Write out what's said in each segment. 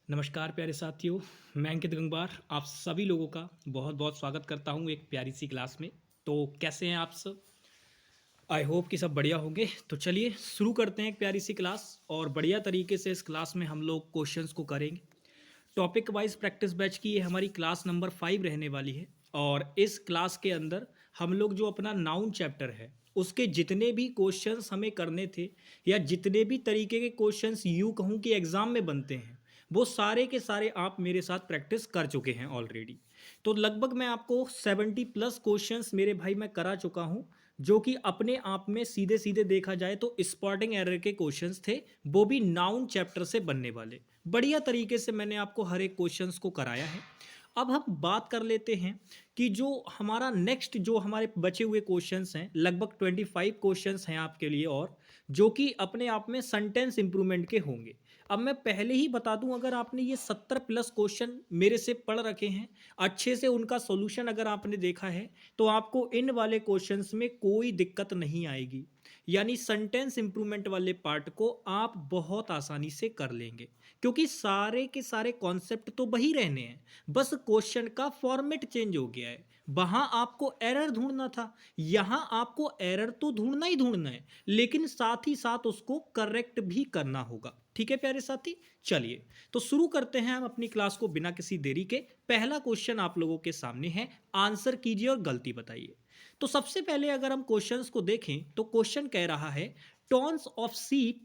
नमस्कार प्यारे साथियों। मैं अंकित गंगवार आप सभी लोगों का बहुत बहुत स्वागत करता हूं एक प्यारी सी क्लास में। तो कैसे हैं आप सब? आई होप कि सब बढ़िया होंगे। तो चलिए शुरू करते हैं एक प्यारी सी क्लास और बढ़िया तरीके से इस क्लास में हम लोग क्वेश्चंस को करेंगे। टॉपिक वाइज प्रैक्टिस बैच की ये हमारी क्लास नंबर 5 रहने वाली है और इस क्लास के अंदर हम लोग जो अपना नाउन चैप्टर है उसके जितने भी क्वेश्चंस हमें करने थे या जितने भी तरीके के क्वेश्चंस यूँ कहूँ कि एग्ज़ाम में बनते हैं वो सारे के सारे आप मेरे साथ प्रैक्टिस कर चुके हैं ऑलरेडी। तो लगभग मैं आपको 70+ क्वेश्चंस मेरे भाई मैं करा चुका हूँ जो कि अपने आप में सीधे सीधे देखा जाए तो स्पॉटिंग एरर के क्वेश्चंस थे, वो भी नाउन चैप्टर से बनने वाले। बढ़िया तरीके से मैंने आपको हर एक क्वेश्चंस को कराया है। अब हम बात कर लेते हैं कि जो हमारा नेक्स्ट जो हमारे बचे हुए क्वेश्चंस हैं, लगभग 25 क्वेश्चंस हैं आपके लिए और जो कि अपने आप में सेंटेंस इंप्रूवमेंट के होंगे। अब मैं पहले ही बता दूं, अगर आपने ये 70+ क्वेश्चन मेरे से पढ़ रखे हैं, अच्छे से उनका सॉल्यूशन अगर आपने देखा है, तो आपको इन वाले क्वेश्चंस में कोई दिक्कत नहीं आएगी। यानी सेंटेंस इंप्रूवमेंट वाले पार्ट को आप बहुत आसानी से कर लेंगे क्योंकि सारे के सारे कॉन्सेप्ट तो वही रहने हैं, बस क्वेश्चन का फॉर्मेट चेंज हो गया है। वहां आपको एरर ढूंढना था, यहां आपको एरर तो ढूंढना ही ढूंढना है लेकिन साथ ही साथ उसको करेक्ट भी करना होगा। ठीक है प्यारे साथी, चलिए तो शुरू करते हैं हम अपनी क्लास को बिना किसी देरी के। पहला क्वेश्चन आप लोगों के सामने है, आंसर कीजिए और गलती बताइए। तो सबसे पहले अगर हम क्वेश्चंस को देखें तो क्वेश्चन कह रहा है टॉन्स ऑफ सीप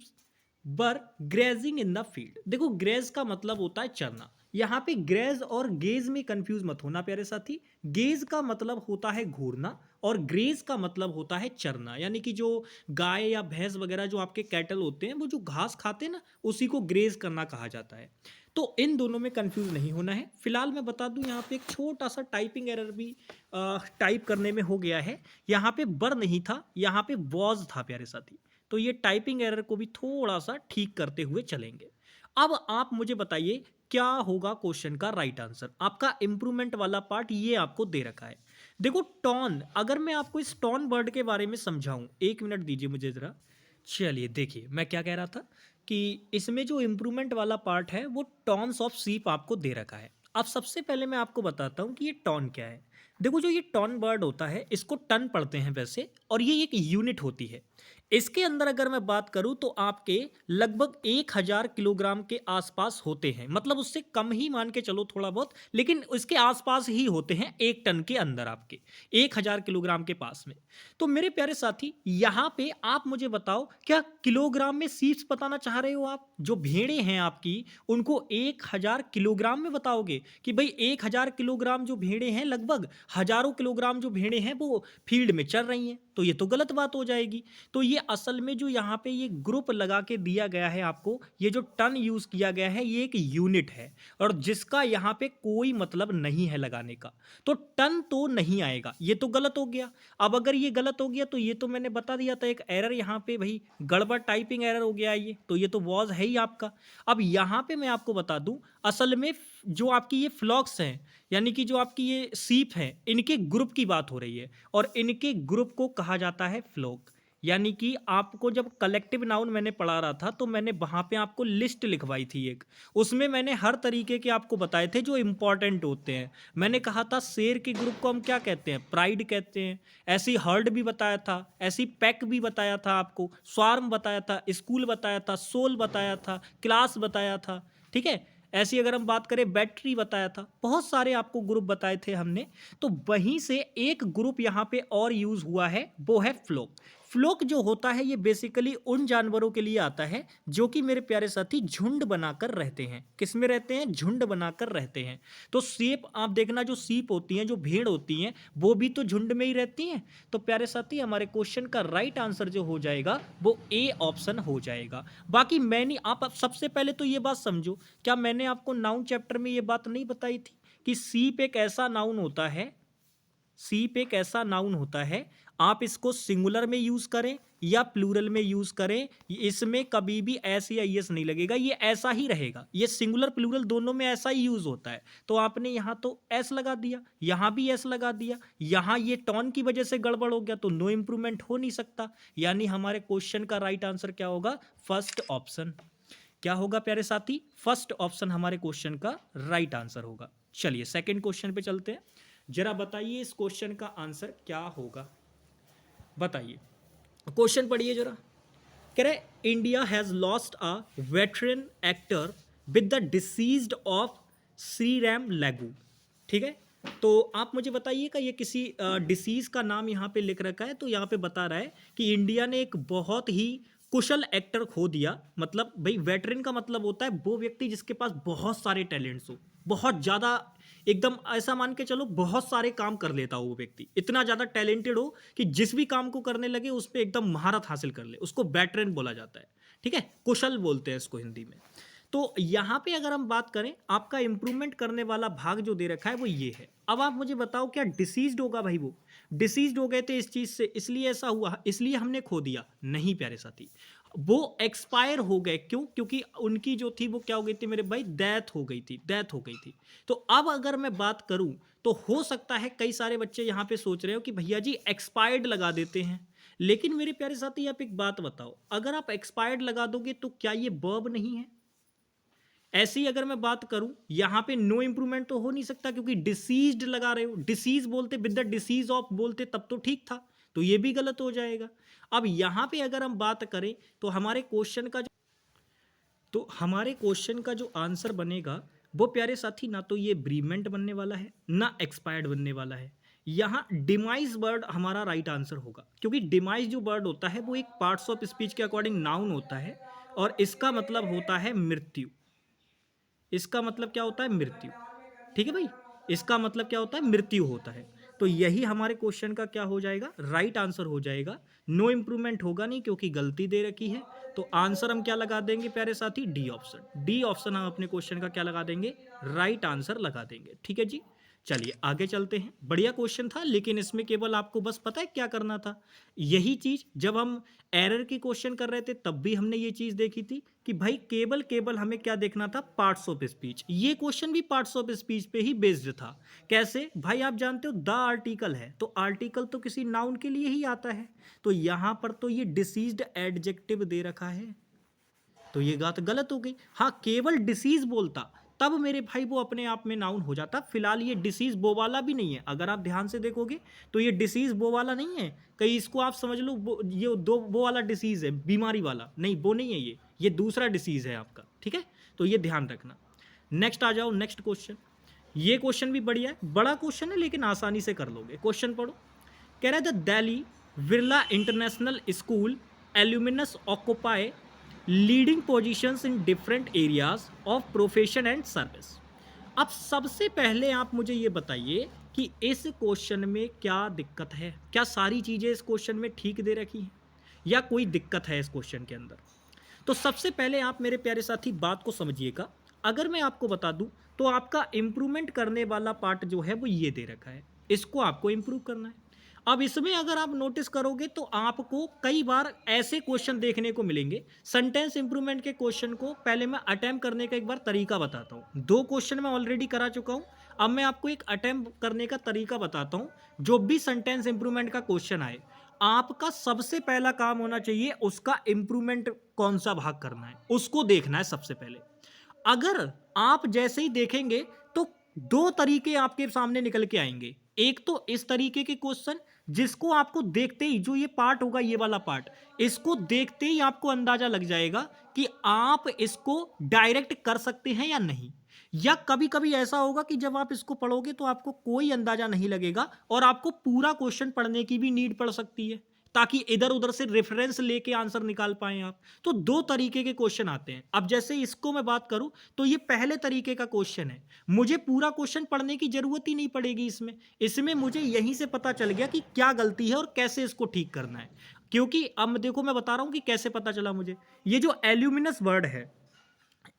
बर ग्रेजिंग इन द फील्ड। देखो ग्रेज का मतलब होता है चरना, यहां पे ग्रेज और गेज में कंफ्यूज मत होना प्यारे साथी। गेज का मतलब होता है घूरना और ग्रेज का मतलब होता है चरना, यानी कि जो गाय या भैंस वगैरह जो आपके कैटल होते हैं वो जो घास खाते हैं ना, उसी को ग्रेज करना कहा जाता है। तो इन दोनों में कंफ्यूज नहीं होना है। फिलहाल मैं बता दूं यहाँ पे एक छोटा सा टाइपिंग एरर भी टाइप करने में हो गया है। यहाँ पे बर नहीं था, यहाँ पे वॉज था प्यारे साथी। तो ये टाइपिंग एरर को भी थोड़ा सा ठीक करते हुए चलेंगे। अब आप मुझे बताइए क्या होगा क्वेश्चन का राइट आंसर। आपका इंप्रूवमेंट वाला पार्ट ये आपको दे रखा है। देखो टॉन, अगर मैं आपको इस टॉन वर्ड के बारे में समझाऊं, एक मिनट दीजिए मुझे जरा। चलिए देखिए मैं क्या कह रहा था कि इसमें जो इम्प्रूवमेंट वाला पार्ट है वो टॉन्स ऑफ सीप आपको दे रखा है। अब सबसे पहले मैं आपको बताता हूँ कि ये टॉन क्या है। देखो जो ये टॉन बर्ड होता है इसको टन पढ़ते हैं वैसे, और ये एक यूनिट होती है। इसके अंदर अगर मैं बात करूं तो आपके लगभग 1000 किलोग्राम के आसपास होते हैं, मतलब उससे कम ही मान के चलो थोड़ा बहुत, लेकिन उसके आसपास ही होते हैं 1 टन के अंदर आपके 1000 किलोग्राम के पास में। तो मेरे प्यारे साथी यहां पे आप मुझे बताओ क्या किलोग्राम में सीप्स बताना चाह रहे हो? आप जो भेड़े हैं आपकी उनको 1000 किलोग्राम में बताओगे कि भाई 1000 किलोग्राम जो भेड़े हैं, लगभग हजारों किलोग्राम जो भेड़े हैं वो फील्ड में चल रही हैं, तो ये तो गलत बात हो जाएगी। तो ये असल में जो यहाँ पे ये ग्रुप लगा के दिया गया है आपको, ये जो टन यूज किया गया है ये एक यूनिट है और जिसका यहाँ पे कोई मतलब नहीं है लगाने का, तो टन तो नहीं आएगा, ये तो गलत हो गया। अब अगर ये गलत हो गया तो ये तो मैंने बता दिया था, एक एरर यहाँ पे भाई गड़बड़ टाइपिंग एरर हो गया ये, तो ये तो वॉज है ही आपका। अब यहाँ पे मैं आपको बता दूं, असल में जो आपकी ये फ्लॉक्स हैं, यानी कि जो आपकी ये सीप हैं, इनके ग्रुप की बात हो रही है और इनके ग्रुप को कहा जाता है फ्लॉक। यानी कि आपको जब कलेक्टिव नाउन मैंने पढ़ा रहा था तो मैंने वहाँ पे आपको लिस्ट लिखवाई थी एक, उसमें मैंने हर तरीके के आपको बताए थे जो इंपॉर्टेंट होते हैं। मैंने कहा था शेर के ग्रुप को हम क्या कहते हैं, प्राइड कहते हैं। ऐसी हर्ड भी बताया था, ऐसी पैक भी बताया था आपको, स्वार्म बताया था, स्कूल बताया था, सोल बताया था, क्लास बताया था। ठीक है, ऐसी अगर हम बात करें बैटरी बताया था, बहुत सारे आपको ग्रुप बताए थे हमने। तो वहीं से एक ग्रुप यहाँ पे और यूज हुआ है, वो है फ्लोक। फ्लोक जो होता है ये बेसिकली उन जानवरों के लिए आता है जो कि मेरे प्यारे साथी झुंड बनाकर रहते हैं। किस में रहते हैं? झुंड बनाकर रहते हैं। तो सीप आप देखना, जो सीप होती हैं, जो भेड़ होती हैं, वो भी तो झुंड में ही रहती हैं। तो प्यारे साथी हमारे क्वेश्चन का राइट आंसर जो हो जाएगा वो ए ऑप्शन हो जाएगा। बाकी मैंने आप सबसे पहले तो ये बात समझो, क्या मैंने आपको नाउन चैप्टर में ये बात नहीं बताई थी कि सीप एक ऐसा नाउन होता है, सीप एक ऐसा नाउन होता है, आप इसको सिंगुलर में यूज करें या प्लूरल में यूज करें, इसमें कभी भी एस या एस नहीं लगेगा, ये ऐसा ही रहेगा। ये सिंगुलर प्लूरल दोनों में ऐसा ही यूज होता है। तो आपने यहां तो एस लगा दिया, यहां भी एस लगा दिया, यहां ये टॉन की वजह से गड़बड़ हो गया, तो नो इंप्रूवमेंट हो नहीं सकता। यानी हमारे क्वेश्चन का राइट आंसर क्या होगा? First option. क्या होगा प्यारे साथी? फर्स्ट ऑप्शन हमारे क्वेश्चन का राइट आंसर होगा। चलिए सेकंड क्वेश्चन पे चलते हैं। जरा बताइए इस क्वेश्चन का आंसर क्या होगा, बताइए। क्वेश्चन पढ़िए जरा। कह रहे India has lost a veteran actor with the deceased of Shriram लागू। ठीक है, तो आप मुझे बताइएगा ये किसी डिसीज का नाम यहाँ पे लिख रखा है, तो यहाँ पे बता रहा है कि इंडिया ने एक बहुत ही कुशल एक्टर खो दिया। मतलब भाई वेटरन का मतलब होता है वो व्यक्ति जिसके पास बहुत सारे टैलेंट्स हो, बहुत ज़्यादा, एकदम ऐसा मान के चलो बहुत सारे काम कर लेता हो वो व्यक्ति, इतना ज़्यादा टैलेंटेड हो कि जिस भी काम को करने लगे उस पर एकदम महारत हासिल कर ले, उसको वेटरन बोला जाता है। ठीक है, कुशल बोलते हैं इसको हिंदी में। तो यहाँ पे अगर हम बात करें, आपका इंप्रूवमेंट करने वाला भाग जो दे रखा है वो ये है। अब आप मुझे बताओ क्या डिसीज्ड होगा भाई? वो डिसीज्ड हो गए थे इस चीज से, इसलिए ऐसा हुआ, इसलिए हमने खो दिया? नहीं प्यारे साथी, वो एक्सपायर हो गए। क्यों? क्योंकि उनकी जो थी वो क्या हो गई थी मेरे भाई? डेथ हो गई थी, डेथ हो गई थी। तो अब अगर मैं बात करूं तो हो सकता है कई सारे बच्चे यहाँ पे सोच रहे हो कि भैया जी एक्सपायर्ड लगा देते हैं, लेकिन मेरे प्यारे साथी आप एक बात बताओ, अगर आप एक्सपायर्ड लगा दोगे तो क्या ये वर्ब नहीं है? ऐसी अगर मैं बात करूं, यहां पे नो इंप्रूवमेंट तो हो नहीं सकता क्योंकि डिसीज्ड लगा रहे हो। डिसीज बोलते, विद द डिसीज ऑफ बोलते तब तो ठीक था, तो ये भी गलत हो जाएगा। अब यहां पे अगर हम बात करें तो हमारे क्वेश्चन का जो आंसर बनेगा वो प्यारे साथी ना तो ये ब्रीमेंट बनने वाला है ना एक्सपायर्ड बनने वाला है। यहाँ डिमाइज वर्ड हमारा राइट आंसर होगा, क्योंकि डिमाइज जो वर्ड होता है वो एक पार्ट्स ऑफ स्पीच के अकॉर्डिंग नाउन होता है और इसका मतलब होता है मृत्यु। इसका मतलब क्या होता है? मृत्यु। ठीक है भाई, इसका मतलब क्या होता है? मृत्यु होता है। तो यही हमारे क्वेश्चन का क्या हो जाएगा? राइट आंसर हो जाएगा। नो इंप्रूवमेंट होगा नहीं क्योंकि गलती दे रखी है। तो आंसर हम क्या लगा देंगे प्यारे साथी? D option. डी ऑप्शन हम अपने क्वेश्चन का क्या लगा देंगे? राइट आंसर लगा देंगे। ठीक है जी, चलिए आगे चलते हैं। बढ़िया क्वेश्चन था, लेकिन इसमें केवल आपको बस पता है क्या करना था? यही चीज जब हम एरर की क्वेश्चन कर रहे थे तब भी हमने ये चीज देखी थी कि भाई केवल केवल हमें क्या देखना था? Parts of speech. ये क्वेश्चन भी पार्ट्स ऑफ स्पीच पे ही बेस्ड था। कैसे भाई? आप जानते हो द आर्टिकल है, तो आर्टिकल तो किसी नाउन के लिए ही आता है, तो यहां पर तो ये डिसीज्ड एडजेक्टिव दे रखा है, तो ये बात गलत हो गई। हाँ, केवल डिसीज बोलता तब मेरे भाई वो अपने आप में नाउन हो जाता। फिलहाल ये डिसीज वो वाला भी नहीं है, अगर आप ध्यान से देखोगे तो ये डिसीज वो वाला नहीं है। कहीं इसको आप समझ लो ये दो वो वाला डिसीज है, बीमारी वाला नहीं, वो नहीं है, ये दूसरा डिसीज है आपका। ठीक है, तो ये ध्यान रखना। नेक्स्ट आ जाओ, नेक्स्ट क्वेश्चन। ये क्वेश्चन भी बढ़िया है, बड़ा क्वेश्चन है लेकिन आसानी से कर लोगे। क्वेश्चन पढ़ो। कह रहा है the Delhi Birla international school alumnus occupy leading positions in different areas of profession and service. अब सबसे पहले आप मुझे ये बताइए कि इस क्वेश्चन में क्या दिक्कत है? क्या सारी चीजें इस क्वेश्चन में ठीक दे रखी हैं या कोई दिक्कत है इस क्वेश्चन के अंदर? तो सबसे पहले आप मेरे प्यारे साथी बात को समझिएगा। अगर मैं आपको बता दूं तो आपका इंप्रूवमेंट करने वाला पार्ट जो है वो ये दे रखा है, इसको आपको इंप्रूव करना है। अब इसमें अगर आप नोटिस करोगे तो आपको कई बार ऐसे क्वेश्चन देखने को मिलेंगे। सेंटेंस इंप्रूवमेंट के क्वेश्चन को पहले मैं अटेम्प्ट करने का एक बार तरीका बताता हूं। 2 क्वेश्चन मैं ऑलरेडी करा चुका हूं, अब मैं आपको एक अटेम्प्ट करने का तरीका बताता हूं। जो भी सेंटेंस इंप्रूवमेंट का क्वेश्चन आए, आपका सबसे पहला काम होना चाहिए उसका इंप्रूवमेंट कौन सा भाग करना है उसको देखना है सबसे पहले। अगर आप जैसे ही देखेंगे तो 2 तरीके आपके सामने निकल के आएंगे। एक तो इस तरीके के क्वेश्चन जिसको आपको देखते ही, जो ये पार्ट होगा ये वाला पार्ट, इसको देखते ही आपको अंदाजा लग जाएगा कि आप इसको डायरेक्ट कर सकते हैं या नहीं। या कभी कभी ऐसा होगा कि जब आप इसको पढ़ोगे तो आपको कोई अंदाजा नहीं लगेगा और आपको पूरा क्वेश्चन पढ़ने की भी नीड पड़ सकती है, ताकि इधर उधर से रेफरेंस लेके आंसर निकाल पाए आप। तो 2 तरीके के क्वेश्चन आते हैं। अब जैसे इसको मैं बात करूं तो ये पहले तरीके का क्वेश्चन है, मुझे पूरा क्वेश्चन पढ़ने की जरूरत ही नहीं पड़ेगी। इसमें मुझे यहीं से पता चल गया कि क्या गलती है और कैसे इसको ठीक करना है। क्योंकि अब देखो मैं बता रहा हूं कि कैसे पता चला मुझे। ये जो एल्यूमिनस वर्ड है,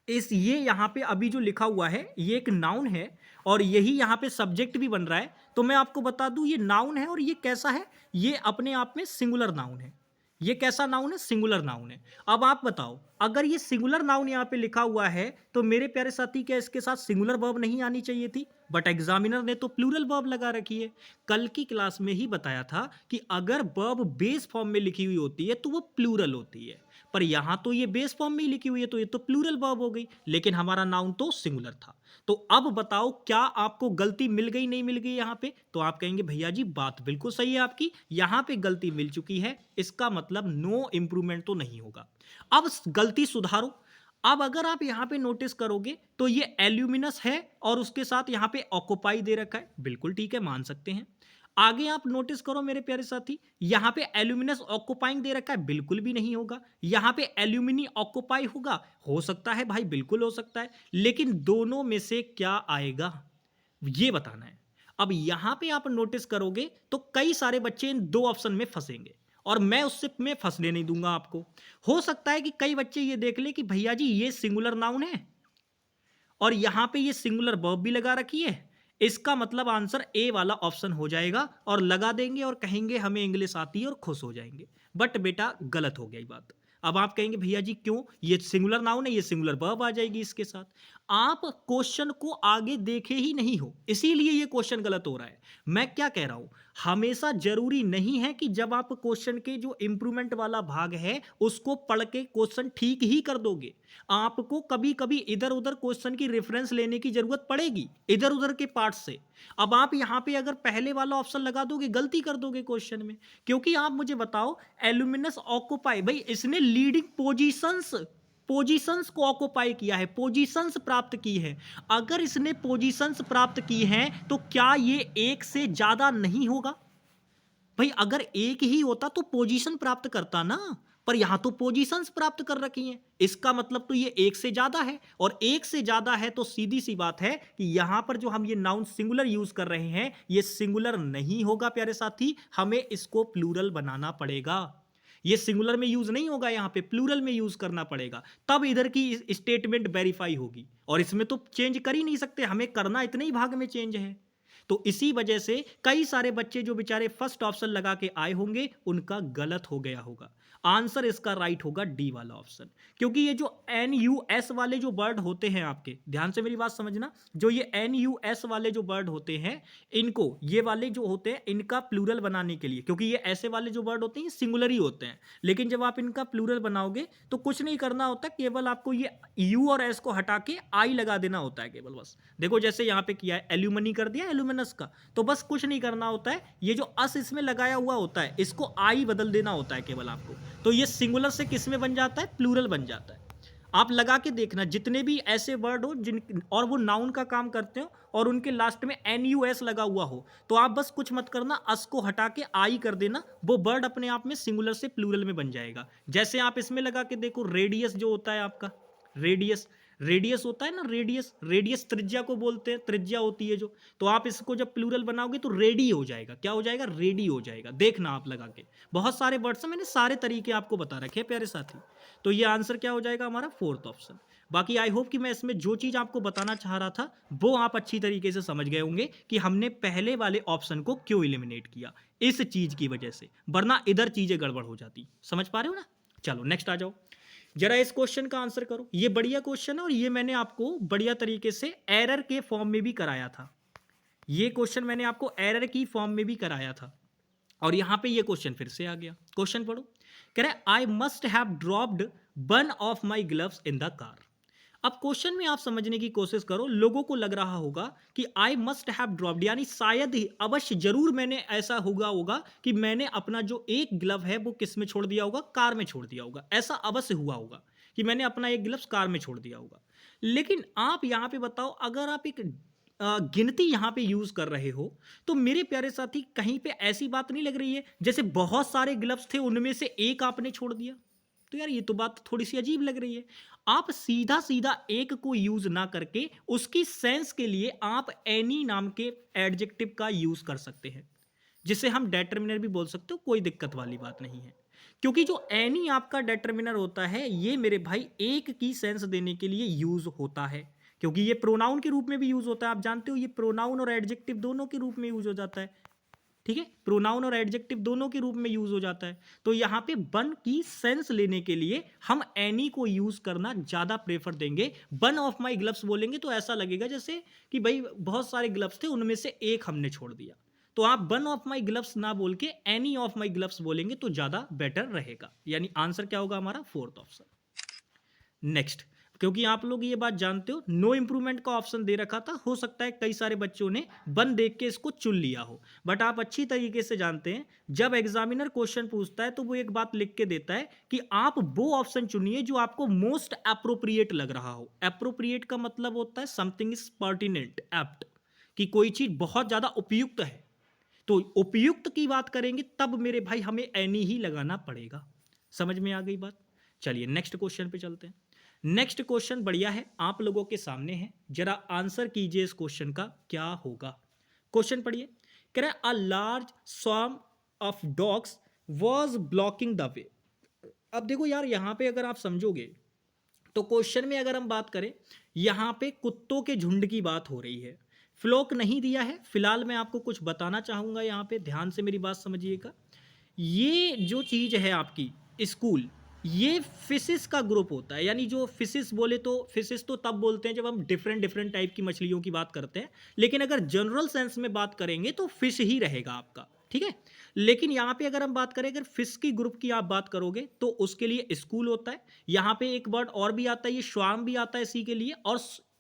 ये यहां पे अभी जो लिखा हुआ है ये एक नाउन है और यही यहां पे सब्जेक्ट भी बन रहा है। तो मैं आपको बता दूं ये नाउन है और ये कैसा है? ये अपने आप में सिंगुलर नाउन है। ये कैसा नाउन है? सिंगुलर नाउन है। अब आप बताओ, अगर ये सिंगुलर नाउन यहां पे लिखा हुआ है तो मेरे प्यारे साथी क्या इसके साथ सिंगुलर वर्ब नहीं आनी चाहिए थी? बट एग्जामिनर ने तो प्लूरल वर्ब लगा रखी है। कल की क्लास में ही बताया था कि अगर वर्ब बेस फॉर्म में लिखी हुई होती है तो वो प्लूरल होती है। पर यहां तो ये बेस फॉर्म में ही लिखी हुई है, तो ये तो प्लूरल वर्ब हो गई, लेकिन हमारा नाउन तो सिंगुलर था। तो अब बताओ क्या आपको गलती मिल गई नहीं मिल गई यहां पे? तो आप कहेंगे भैया जी बात बिल्कुल सही है आपकी, यहां पे गलती मिल चुकी है, इसका मतलब नो इंप्रूवमेंट तो नहीं होगा। अब गलती सुधारो। अब अगर आप यहां पे नोटिस करोगे तो ये एल्यूमिनस है और उसके साथ यहां पे ऑक्युपाई दे रखा है, बिल्कुल ठीक है, मान सकते हैं। आगे आप नोटिस करो मेरे प्यारे साथी, यहां पे एल्यूमिनस ऑक्युपाइंग दे रखा है, बिल्कुल भी नहीं होगा। यहां पे एल्यूमिनी ऑक्युपाई होगा, हो सकता है भाई, बिल्कुल हो सकता है, लेकिन दोनों में से क्या आएगा ये बताना है। अब यहां पे आप नोटिस करोगे तो कई सारे बच्चे इन दो ऑप्शन में फंसेंगे और मैं उससे में फंसने नहीं दूंगा आपको। हो सकता है कि कई बच्चे ये देख ले कि भैया जी ये सिंगुलर नाउन है और यहां पे ये सिंगुलर वर्ब भी लगा रखी है, इसका मतलब आंसर ए वाला ऑप्शन हो जाएगा और लगा देंगे और कहेंगे हमें इंग्लिश आती है और खुश हो जाएंगे। बट बेटा गलत हो गई बात। अब आप कहेंगे भैया जी क्यों, ये सिंगुलर नाउन है, ये सिंगुलर वर्ब आ जाएगी इसके साथ। आप क्वेश्चन को आगे देखे ही नहीं हो, इसीलिए ये क्वेश्चन गलत हो रहा है। मैं क्या कह रहा हूं, हमेशा जरूरी नहीं है कि जब आप क्वेश्चन के जो इंप्रूवमेंट वाला भाग है उसको पढ़ के क्वेश्चन ठीक ही कर दोगे। आपको कभी कभी इधर उधर क्वेश्चन की रेफरेंस लेने की जरूरत पड़ेगी, इधर उधर के पार्ट से। अब आप यहां पे अगर पहले वाला ऑप्शन लगा दोगे गलती कर दोगे क्वेश्चन में, क्योंकि आप मुझे बताओ एल्यूमिनस ऑक्युपाई, भाई इसने लीडिंग पोजीशंस को ऑक्युपाई किया है, पोजीशंस प्राप्त की है। अगर इसने पोजीशंस प्राप्त की हैं तो क्या ये एक से ज्यादा नहीं होगा? भाई अगर एक ही होता तो पोजीशन प्राप्त करता ना, पर यहां तो पोजीशंस प्राप्त कर रखी हैं, इसका मतलब तो ये एक से ज्यादा है, और एक से ज्यादा है तो सीधी सी बात है कि यहां पर जो हम ये नाउन सिंगुलर यूज कर रहे हैं ये सिंगुलर नहीं होगा प्यारे साथी, हमें इसको प्लूरल बनाना पड़ेगा। ये सिंगुलर में यूज नहीं होगा, यहां पे प्लूरल में यूज करना पड़ेगा, तब इधर की स्टेटमेंट वेरीफाई होगी। और इसमें तो चेंज कर ही नहीं सकते, हमें करना इतने ही भाग में चेंज है। तो इसी वजह से कई सारे बच्चे जो बेचारे फर्स्ट ऑप्शन लगा के आए होंगे उनका गलत हो गया होगा। आंसर इसका राइट होगा डी वाला ऑप्शन, क्योंकि ये जो एन यू एस वाले जो वर्ड होते हैं, आपके ध्यान से मेरी बात समझना, जो ये एन यू एस वाले जो वर्ड होते हैं, इनको ये वाले जो होते हैं इनका प्लूरल बनाने के लिए, क्योंकि ये ऐसे वाले जो वर्ड होते हैं ये सिंगुलर ही होते हैं, लेकिन जब आप इनका प्लूरल बनाओगे तो कुछ नहीं करना होता, केवल आपको ये यू और एस को हटा के आई लगा देना होता है केवल, बस। देखो जैसे यहां पे किया है, एल्यूमनी कर दिया एल्यूमिनस का, तो बस कुछ नहीं करना होता है, ये जो अस इसमें लगाया हुआ होता है इसको आई बदल देना होता है केवल आपको, तो ये सिंगुलर से किस में बन जाता है, प्लूरल बन जाता है। आप लगा के देखना जितने भी ऐसे वर्ड हो जिन और वो नाउन का काम करते हो और उनके लास्ट में एन यू एस लगा हुआ हो, तो आप बस कुछ मत करना, अस को हटा के आई कर देना, वो वर्ड अपने आप में सिंगुलर से प्लूरल में बन जाएगा। जैसे आप इसमें लगा के देखो, रेडियस जो होता है आपका, रेडियस रेडियस होता है ना, रेडियस रेडियस त्रिज्या को बोलते हैं, त्रिज्या होती है जो, तो आप इसको जब प्लूरल बनाओगे तो रेडी हो जाएगा, क्या हो जाएगा, रेडी हो जाएगा। देखना आप लगा के, बहुत सारे वर्ड्स हैं, मैंने सारे तरीके आपको बता रखे हैं प्यारे साथी। तो ये आंसर क्या हो जाएगा हमारा, फोर्थ ऑप्शन। बाकी आई होप कि मैं इसमें जो चीज आपको बताना चाह रहा था वो आप अच्छी तरीके से समझ गए होंगे कि हमने पहले वाले ऑप्शन को क्यों इलिमिनेट किया, इस चीज की वजह से, वरना इधर चीजें गड़बड़ हो जाती। समझ पा रहे हो ना? चलो नेक्स्ट आ जाओ, जरा इस क्वेश्चन का आंसर करो। ये बढ़िया क्वेश्चन है और ये मैंने आपको बढ़िया तरीके से एरर के फॉर्म में भी कराया था। ये क्वेश्चन मैंने आपको एरर की फॉर्म में भी कराया था और यहां पे ये क्वेश्चन फिर से आ गया। क्वेश्चन पढ़ो, कह रहा है I must have dropped one of my gloves in the car. अब क्वेश्चन में आप समझने की कोशिश करो, लोगों को लग रहा होगा कि आई मस्ट हैव ड्रॉप्ड यानी शायद ही, अवश्य जरूर मैंने ऐसा होगा कि मैंने अपना जो एक ग्लव है वो किस में छोड़ दिया होगा, कार में छोड़ दिया होगा। ऐसा अवश्य हुआ होगा कि मैंने अपना एक ग्लव्स कार में छोड़ दिया होगा। लेकिन आप यहां पे बताओ, अगर आप एक गिनती यहां पे यूज कर रहे हो तो मेरे प्यारे साथी कहीं पे ऐसी बात नहीं लग रही है जैसे बहुत सारे ग्लव्स थे उनमें से एक आपने छोड़ दिया, तो यार ये तो बात थोड़ी सी अजीब लग रही है। आप सीधा सीधा एक को यूज ना करके उसकी सेंस के लिए आप एनी नाम के एडजेक्टिव का यूज कर सकते हैं, जिसे हम डेटर्मिनर भी बोल सकते हो, कोई दिक्कत वाली बात नहीं है। क्योंकि जो एनी आपका डेटर्मिनर होता है ये मेरे भाई एक की सेंस देने के लिए यूज होता है, क्योंकि ये प्रोनाउन के रूप में भी यूज होता है। आप जानते हो ये प्रोनाउन और एडजेक्टिव दोनों के रूप में यूज हो जाता है, ठीक है, प्रोनाउन और एडजेक्टिव दोनों के रूप में यूज हो जाता है। तो यहां पे वन की सेंस लेने के लिए हम एनी को यूज करना ज्यादा प्रेफर देंगे। वन ऑफ माई ग्लव्स बोलेंगे तो ऐसा लगेगा जैसे कि भाई बहुत सारे ग्लव्स थे उनमें से एक हमने छोड़ दिया, तो आप वन ऑफ माई ग्लव्स ना बोल के एनी ऑफ माई ग्लव्स बोलेंगे तो ज्यादा बेटर रहेगा, यानी आंसर क्या होगा हमारा फोर्थ ऑप्शन। नेक्स्ट, क्योंकि आप लोग ये बात जानते हो नो इंप्रूवमेंट का ऑप्शन दे रखा था, हो सकता है कई सारे बच्चों ने वन देख के इसको चुन लिया हो, बट आप अच्छी तरीके से जानते हैं जब एग्जामिनर क्वेश्चन पूछता है तो वो एक बात लिख के देता है कि आप वो ऑप्शन चुनिए जो आपको मोस्ट अप्रोप्रिएट लग रहा हो। अप्रोप्रिएट का मतलब होता है समथिंग इज पर्टिनेंट, एप्ट, कि कोई चीज बहुत ज्यादा उपयुक्त है। तो उपयुक्त की बात करेंगे तब मेरे भाई हमें एनी ही लगाना पड़ेगा। समझ में आ गई बात? चलिए नेक्स्ट क्वेश्चन पे चलते हैं। नेक्स्ट क्वेश्चन बढ़िया है, आप लोगों के सामने है, जरा आंसर कीजिए इस क्वेश्चन का क्या होगा। क्वेश्चन पढ़िए, कह रहा है a large swarm of dogs was blocking the way. अब देखो यार, यहां पे अगर आप समझोगे तो क्वेश्चन में अगर हम बात करें, यहां पे कुत्तों के झुंड की बात हो रही है, फ्लॉक नहीं दिया है। फिलहाल मैं आपको कुछ बताना चाहूंगा, यहां पे ध्यान से मेरी बात समझिएगा। ये जो चीज है आपकी स्कूल, ये फिशिस का ग्रुप होता है, यानी जो फिशिस बोले तो फिशिस तो तब बोलते हैं जब हम डिफरेंट डिफरेंट टाइप की मछलियों की बात करते हैं, लेकिन अगर जनरल सेंस में बात करेंगे तो फिश ही रहेगा आपका, ठीक है। लेकिन यहाँ पे अगर हम बात करें, अगर फिश की ग्रुप की आप बात करोगे तो उसके लिए स्कूल होता है। यहाँ पे एक वर्ड और भी आता है, ये श्वाम भी आता है इसी के लिए, और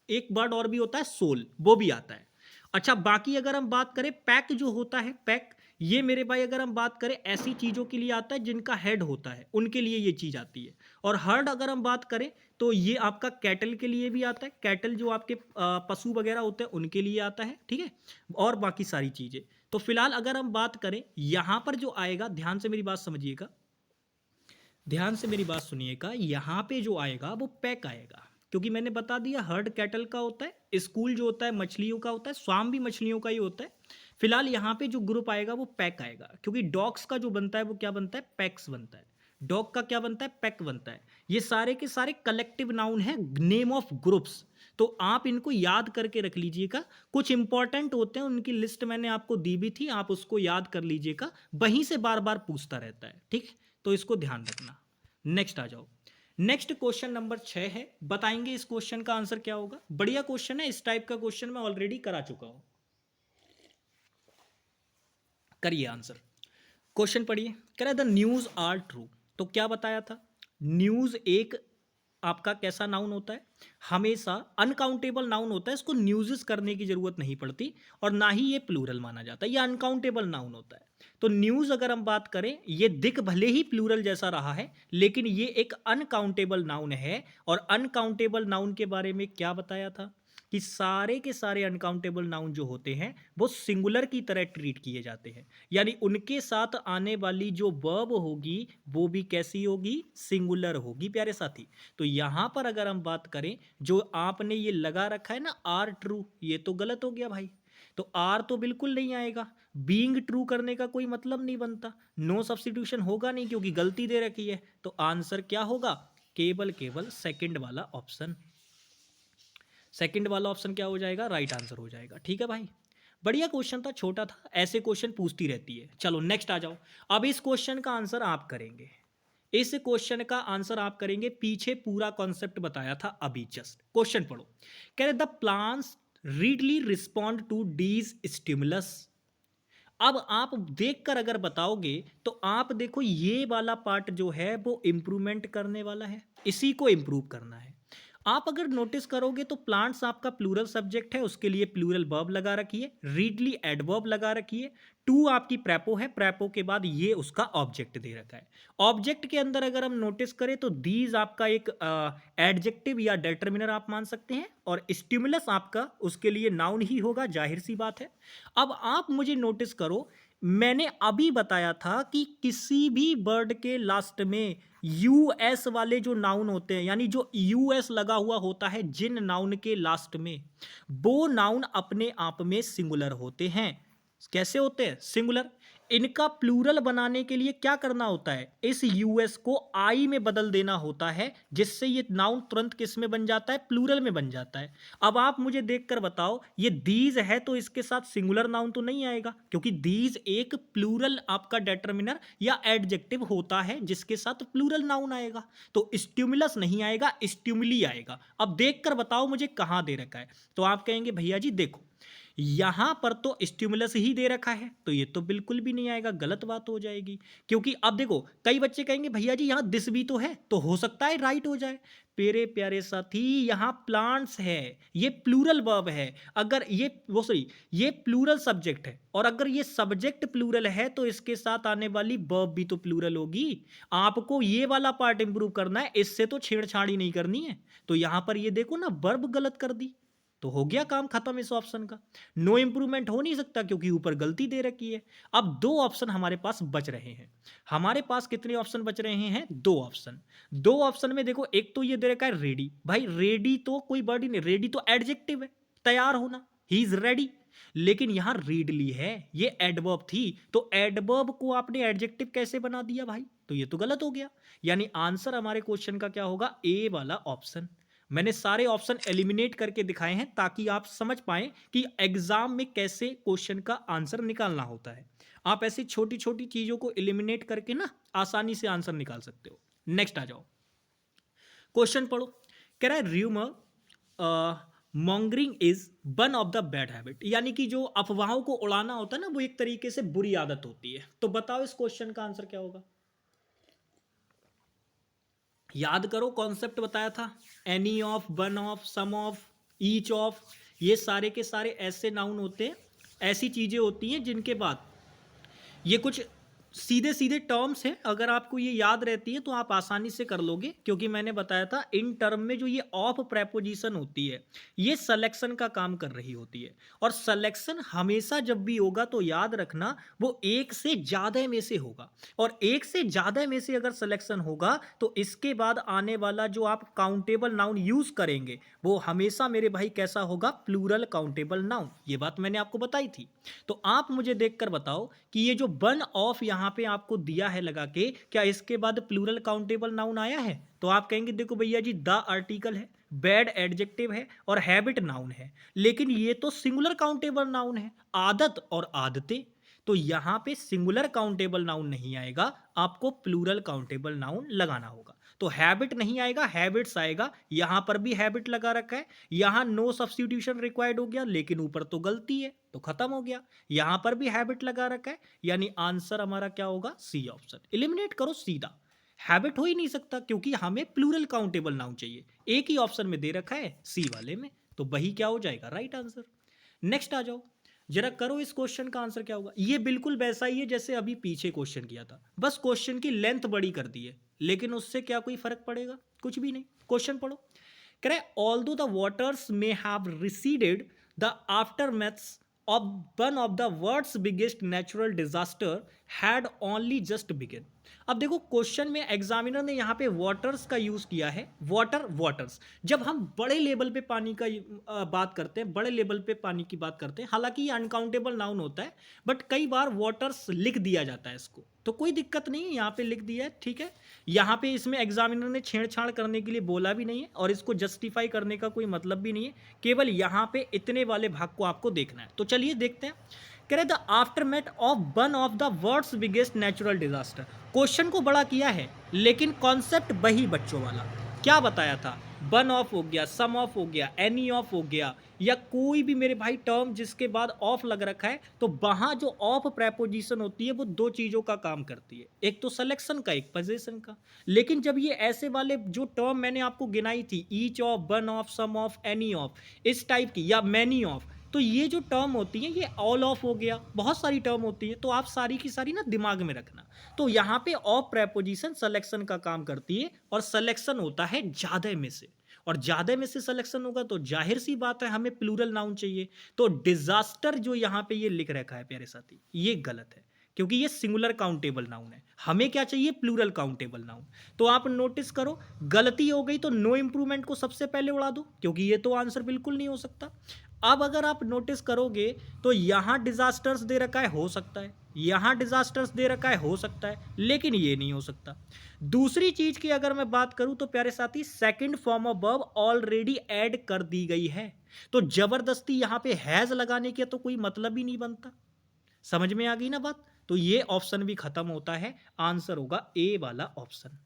एक वर्ड और भी होता है सोल, वो भी आता है। अच्छा, बाकी अगर हम बात करें पैक जो होता है, पैक, ये मेरे भाई अगर हम बात करें ऐसी चीजों के लिए आता है जिनका हेड होता है, उनके लिए ये चीज आती है। और हर्ड अगर हम बात करें तो ये आपका कैटल के लिए भी आता है, कैटल जो आपके पशु वगैरह होते हैं उनके लिए आता है, ठीक है। और बाकी सारी चीजें। तो फिलहाल अगर हम बात करें यहां पर जो आएगा, ध्यान से मेरी बात समझिएगा, ध्यान से मेरी बात सुनिएगा, यहां पे जो आएगा वो पैक आएगा, क्योंकि मैंने बता दिया हर्ड कैटल का होता है, स्कूल जो होता है मछलियों का होता है, स्वाम भी मछलियों का ही होता है। फिलहाल यहाँ पे जो ग्रुप आएगा वो पैक आएगा, क्योंकि डॉग्स का जो बनता है वो क्या बनता है, पैक्स बनता है। डॉग का क्या बनता है, पैक बनता है। ये सारे के सारे कलेक्टिव नाउन है, नेम ऑफ ग्रुप्स। तो आप इनको याद करके रख लीजिएगा, कुछ इंपॉर्टेंट होते हैं उनकी लिस्ट मैंने आपको दी भी थी, आप उसको याद कर लीजिएगा, वहीं से बार बार पूछता रहता है, ठीक है, तो इसको ध्यान रखना। नेक्स्ट आ जाओ। नेक्स्ट क्वेश्चन नंबर 6 है, बताएंगे इस क्वेश्चन का आंसर क्या होगा। बढ़िया क्वेश्चन है, इस टाइप का क्वेश्चन मैं ऑलरेडी करा चुका हूं। करिए आंसर। क्वेश्चन पढ़िए, कह रहा है द न्यूज आर ट्रू। तो क्या बताया था, न्यूज एक आपका कैसा नाउन होता है, हमेशा अनकाउंटेबल नाउन होता है, इसको न्यूज़ करने की जरूरत नहीं पड़ती, और ना ही ये प्लूरल माना जाता है, ये अनकाउंटेबल नाउन होता है। तो न्यूज़ अगर हम बात करें, ये दिख भले ही प्लूरल जैसा रहा है, लेकिन ये एक अनकाउंटेबल नाउन है। और अनकाउंटेबल नाउन के बारे में क्या बताया था कि सारे के सारे अनकाउंटेबल नाउन जो होते हैं वो सिंगुलर की तरह ट्रीट किए जाते हैं, यानी उनके साथ आने वाली जो वर्ब होगी वो भी कैसी होगी, सिंगुलर होगी प्यारे साथी। तो यहां पर अगर हम बात करें, जो आपने ये लगा रखा है ना आर ट्रू, ये तो गलत हो गया भाई। तो आर तो बिल्कुल नहीं आएगा, बीइंग ट्रू करने का कोई मतलब नहीं बनता, नो सब्स्टिट्यूशन होगा नहीं क्योंकि गलती दे रखी है। तो आंसर क्या होगा, केवल केवल सेकंड वाला ऑप्शन। सेकंड वाला ऑप्शन क्या हो जाएगा, राइट आंसर हो जाएगा। ठीक है भाई, बढ़िया क्वेश्चन था, छोटा था, ऐसे क्वेश्चन पूछती रहती है। चलो नेक्स्ट आ जाओ। अब इस क्वेश्चन का आंसर आप करेंगे, इस क्वेश्चन का आंसर आप करेंगे, पीछे पूरा कॉन्सेप्ट बताया था अभी जस्ट। क्वेश्चन पढ़ो, कह रहे the plants readily respond to these stimulus. अब आप देखकर अगर बताओगे तो आप देखो ये वाला पार्ट जो है वो इंप्रूवमेंट करने वाला है, इसी को इंप्रूव करना है। आप अगर नोटिस करोगे तो प्लांट्स आपका प्लूरल सब्जेक्ट है, उसके लिए प्लूरल वर्ब लगा रखिए, रीडली एडवर्ब लगा रखिए, टू आपकी प्रेपो है, प्रेपो के बाद ये उसका ऑब्जेक्ट दे रखा है। ऑब्जेक्ट के अंदर अगर हम नोटिस करें तो दीज आपका एक एडजेक्टिव या डिटरमिनर आप मान सकते हैं, और स्टिमुलस आपका उसके लिए नाउन ही होगा, जाहिर सी बात है। अब आप मुझे नोटिस करो, मैंने अभी बताया था कि किसी भी वर्ड के लास्ट में यूएस वाले जो नाउन होते हैं, यानी जो यूएस लगा हुआ होता है जिन नाउन के लास्ट में, वो नाउन अपने आप में सिंगुलर होते हैं। कैसे होते हैं, सिंगुलर। इनका प्लूरल बनाने के लिए क्या करना होता है, इस यूएस को आई में बदल देना होता है, जिससे ये नाउन तुरंत किस में बन जाता है, प्लूरल में बन जाता है। अब आप मुझे देखकर बताओ, ये दीज है तो इसके साथ सिंगुलर नाउन तो नहीं आएगा, क्योंकि दीज एक प्लूरल आपका डिटरमिनर या एडजेक्टिव होता है जिसके साथ प्लूरल नाउन आएगा। तो स्टिमुलस नहीं आएगा, स्टिमुली आएगा। अब देखकर बताओ मुझे कहां दे रखा है। तो आप कहेंगे भैया जी देखो, यहां पर तो स्टिमुलस ही दे रखा है, तो ये तो बिल्कुल भी नहीं आएगा, गलत बात हो जाएगी। क्योंकि अब देखो कई बच्चे कहेंगे भैया जी यहां दिस भी तो है, तो हो सकता है राइट हो जाए। मेरे प्यारे साथी यहां प्लांट्स है, ये प्लूरल वर्ब है। अगर ये वो सॉरी ये प्लूरल सब्जेक्ट है, और अगर ये सब्जेक्ट प्लूरल है तो इसके साथ आने वाली वर्ब भी तो प्लूरल होगी। आपको ये वाला पार्ट इंप्रूव करना है, इससे तो छेड़छाड़ी नहीं करनी है। तो यहां पर ये देखो ना वर्ब गलत कर दी, तो हो गया काम खत्म इस ऑप्शन का। नो इंप्रूवमेंट हो नहीं सकता क्योंकि ऊपर गलती दे रखी है। अब दो ऑप्शन हमारे पास बच रहे हैं। हमारे पास कितने ऑप्शन बच रहे हैं? दो ऑप्शन। दो ऑप्शन में देखो, एक तो ये दे रखा है रेडी। भाई रेडी तो कोई वर्ड ही नहीं, रेडी तो एडजेक्टिव है, तैयार होना, ही इज रेडी। लेकिन यहां रीडली है, ये एडवर्ब थी, तो एडवर्ब को आपने एडजेक्टिव कैसे बना दिया भाई? तो ये तो गलत हो गया। यानी आंसर हमारे क्वेश्चन का क्या होगा? ए वाला ऑप्शन। मैंने सारे ऑप्शन एलिमिनेट करके दिखाए हैं ताकि आप समझ पाएं कि एग्जाम में कैसे क्वेश्चन का आंसर निकालना होता है। आप ऐसी छोटी छोटी चीजों को एलिमिनेट करके ना आसानी से आंसर निकाल सकते हो। नेक्स्ट आ जाओ, क्वेश्चन पढ़ो। कह रहा है rumour mongering is one of the bad habit, यानी कि जो अफवाहों को उड़ाना होता है ना, वो एक तरीके से बुरी आदत होती है। तो बताओ इस क्वेश्चन का आंसर क्या होगा? याद करो, कॉन्सेप्ट बताया था, any of, one of, some of, each of. ये सारे के सारे ऐसे नाउन होते हैं, ऐसी चीजें होती हैं जिनके बाद ये कुछ सीधे सीधे टर्म्स हैं। अगर आपको ये याद रहती है तो आप आसानी से कर लोगे, क्योंकि मैंने बताया था इन टर्म में जो ये ऑफ प्रेपोजिशन होती है ये सिलेक्शन का काम कर रही होती है। और सिलेक्शन हमेशा जब भी होगा तो याद रखना वो एक से ज्यादा में से होगा, और एक से ज्यादा में से अगर सिलेक्शन होगा तो इसके बाद आने वाला जो आप काउंटेबल नाउन यूज करेंगे वो हमेशा मेरे भाई कैसा होगा? Plural countable noun. ये बात मैंने आपको बताई थी। तो आप मुझे देखकर बताओ कि ये जो वन ऑफ यहां पे आपको दिया है लगा के, क्या इसके बाद प्लूरल काउंटेबल नाउन आया है? तो आप कहेंगे देखो भैया जी द आर्टिकल है, बैड एडजेक्टिव है, और हैबिट नाउन है, लेकिन ये तो सिंगुलर काउंटेबल नाउन है, आदत और आदतें। तो यहां पे सिंगुलर काउंटेबल नाउन नहीं आएगा, आपको प्लूरल काउंटेबल नाउन लगाना होगा। तो हैबिट नहीं आएगा, हैबिट्स आएगा। यहां पर भी हैबिट लगा रखा है, यहां नो सब्स्टिट्यूशन रिक्वायर्ड हो गया, लेकिन ऊपर तो गलती है तो खत्म हो गया। यहां पर भी हैबिट लगा रखा है, यानी आंसर हमारा क्या होगा? C option. एलिमिनेट करो सीधा, हैबिट हो ही नहीं सकता क्योंकि हमें प्लूरल काउंटेबल नाउन चाहिए। एक ही ऑप्शन में दे रखा है सी वाले में, तो वही क्या हो जाएगा? Right answer. नेक्स्ट आ जाओ, जरा करो इस क्वेश्चन का आंसर क्या होगा। ये बिल्कुल वैसा ही है जैसे अभी पीछे क्वेश्चन किया था, बस क्वेश्चन की लेंथ बड़ी कर दी है, लेकिन उससे क्या कोई फर्क पड़ेगा? कुछ भी नहीं। क्वेश्चन पढ़ो। कह रहा है although the waters may have receded the aftermaths of one of the world's biggest natural disaster had only just begun। अब देखो क्वेश्चन में एग्जामिनर ने यहाँ पे वाटर्स का यूज किया है। वाटर्स जब हम बड़े लेवल पे पानी का बात करते हैं, बड़े लेवल पे पानी की बात करते हैं, हालांकि ये अनकाउंटेबल नाउन होता है, बट कई बार वाटर्स लिख दिया जाता है इसको, तो कोई दिक्कत नहीं है, यहाँ पे लिख दिया है, ठीक है। यहाँ पे इसमें एग्जामिनर ने छेड़छाड़ करने के लिए बोला भी नहीं है, और इसको जस्टिफाई करने का कोई मतलब भी नहीं है, केवल यहाँ पे इतने वाले भाग को आपको देखना है। तो चलिए देखते हैं। कह रहे the aftermath of one of the world's biggest natural disaster. Question को बड़ा किया है लेकिन कॉन्सेप्ट वही बच्चों वाला। क्या बताया था? वन ऑफ हो गया, सम ऑफ हो गया, एनी ऑफ हो गया, या कोई भी मेरे भाई टर्म जिसके बाद ऑफ लग रखा है, तो वहां जो ऑफ प्रेपोजिशन होती है वो दो चीजों का काम करती है, एक तो सिलेक्शन का, एक पोजीशन का। लेकिन जब ये ऐसे वाले जो टर्म मैंने आपको गिनाई थी, each of, one of, some of, any of, इस टाइप की, या मैनी ऑफ, तो ये जो टर्म होती है ये ऑल ऑफ हो गया, बहुत सारी टर्म होती है, तो आप सारी की सारी ना दिमाग में रखना। तो यहाँ पे ऑफ प्रेपोजिशन सिलेक्शन का काम करती है, और सिलेक्शन होता है ज्यादा में से, और ज्यादा में से सिलेक्शन होगा तो जाहिर सी बात है हमें प्लूरल नाउन चाहिए। तो डिजास्टर जो यहाँ पे ये लिख रखा है प्यारे साथी, ये गलत है, क्योंकि ये सिंगुलर काउंटेबल नाउन है। हमें क्या चाहिए? Plural countable noun. तो आप नोटिस करो, गलती हो गई तो नो इंप्रूवमेंट को सबसे पहले उड़ा दो, क्योंकि ये तो आंसर बिल्कुल नहीं हो सकता। अब अगर आप नोटिस करोगे तो यहां डिजास्टर्स दे रखा है, हो सकता है, यहां डिजास्टर्स दे रखा है, हो सकता है, लेकिन ये नहीं हो सकता। दूसरी चीज की अगर मैं बात करूं तो प्यारे साथी, second form of verb already add कर दी गई है, तो जबरदस्ती यहां पे हैज लगाने का तो कोई मतलब ही नहीं बनता। समझ में आ गई ना बात? तो ये ऑप्शन भी खत्म होता है, आंसर होगा ए वाला ऑप्शन।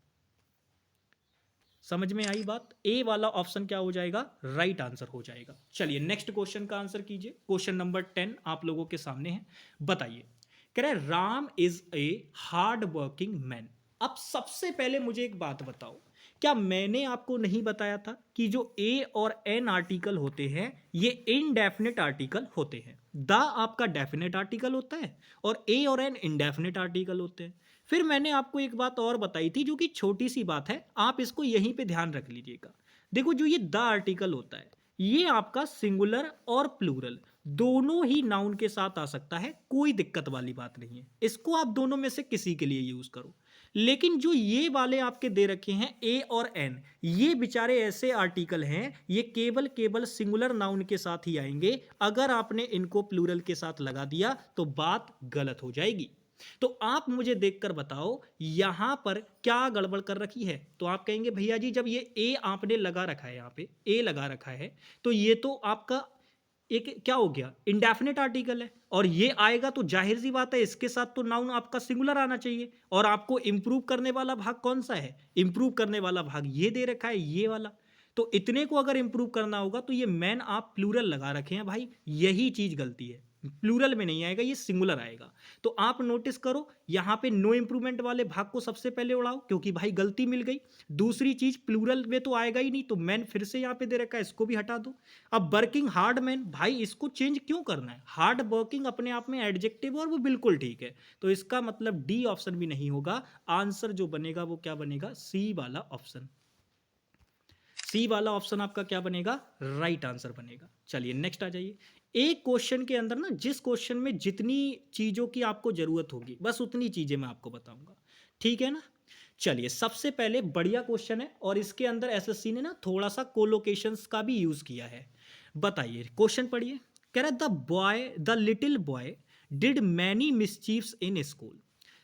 समझ में आई बात? ए वाला ऑप्शन क्या हो जाएगा? राइट आंसर हो जाएगा। चलिए नेक्स्ट क्वेश्चन का आंसर कीजिए। क्वेश्चन नंबर 10 आप लोगों के सामने है। बताइए, कह रहा है Ram is a hard working man. अब सबसे पहले मुझे एक बात बताओ, क्या मैंने आपको नहीं बताया था कि जो ए और एन आर्टिकल होते हैं ये इनडेफिनेट आर्टिकल होते हैं? द आपका डेफिनेट आर्टिकल होता है और ए और एन इनडेफिनेट आर्टिकल होते हैं। फिर मैंने आपको एक बात और बताई थी जो कि छोटी सी बात है, आप इसको यहीं पे ध्यान रख लीजिएगा। देखो जो ये द आर्टिकल होता है ये आपका सिंगुलर और प्लूरल दोनों ही नाउन के साथ आ सकता है, कोई दिक्कत वाली बात नहीं है। इसको आप दोनों में से किसी के लिए यूज करो। लेकिन जो ये वाले आपके दे रखे हैं ए और एन, ये बेचारे ऐसे आर्टिकल हैं, ये केवल केवल सिंगुलर नाउन के साथ ही आएंगे। अगर आपने इनको प्लूरल के साथ लगा दिया तो बात गलत हो जाएगी। तो आप मुझे देखकर बताओ यहां पर क्या गड़बड़ कर रखी है। तो आप कहेंगे भैया जी जब ये ए आपने लगा रखा है, यहां पे ए लगा रखा है, तो ये तो आपका एक क्या हो गया? इंडेफिनेट आर्टिकल है और ये आएगा तो जाहिर सी बात है इसके साथ तो नाउन आपका सिंगुलर आना चाहिए। और आपको इंप्रूव करने वाला भाग कौन सा है? इंप्रूव करने वाला भाग ये दे रखा है, ये वाला। तो इतने को अगर इंप्रूव करना होगा तो ये मैन आप प्लूरल लगा रखे हैं भाई, यही चीज गलती है। प्लूरल में नहीं आएगा, ये सिंगुलर आएगा। तो आप नोटिस करो यहां पे नो इंप्रूवमेंट वाले भाग को सबसे पहले उड़ाओ क्योंकि भाई गलती मिल गई। दूसरी चीज प्लूरल में तो आएगा ही नहीं, तो मैन फिर से यहां पे दे रखा है, इसको भी हटा दो। अब वर्किंग हार्ड मैन, भाई इसको चेंज क्यों करना है? हार्ड वर्किंग अपने आप में एडजेक्टिव और वो बिल्कुल ठीक है, तो इसका मतलब डी ऑप्शन भी नहीं होगा। आंसर जो बनेगा वो क्या बनेगा? सी वाला ऑप्शन। सी वाला ऑप्शन आपका क्या बनेगा? राइट आंसर बनेगा। चलिए नेक्स्ट आ जाइए। एक क्वेश्चन के अंदर ना, जिस क्वेश्चन में जितनी चीजों की आपको जरूरत होगी बस उतनी चीजें मैं आपको बताऊंगा, ठीक है ना? चलिए सबसे पहले बढ़िया क्वेश्चन है और इसके अंदर एसएससी ने ना थोड़ा सा कोलोकेशंस का भी यूज किया है। बताइए क्वेश्चन पढ़िए। कह रहा है the little boy did many mischiefs in school.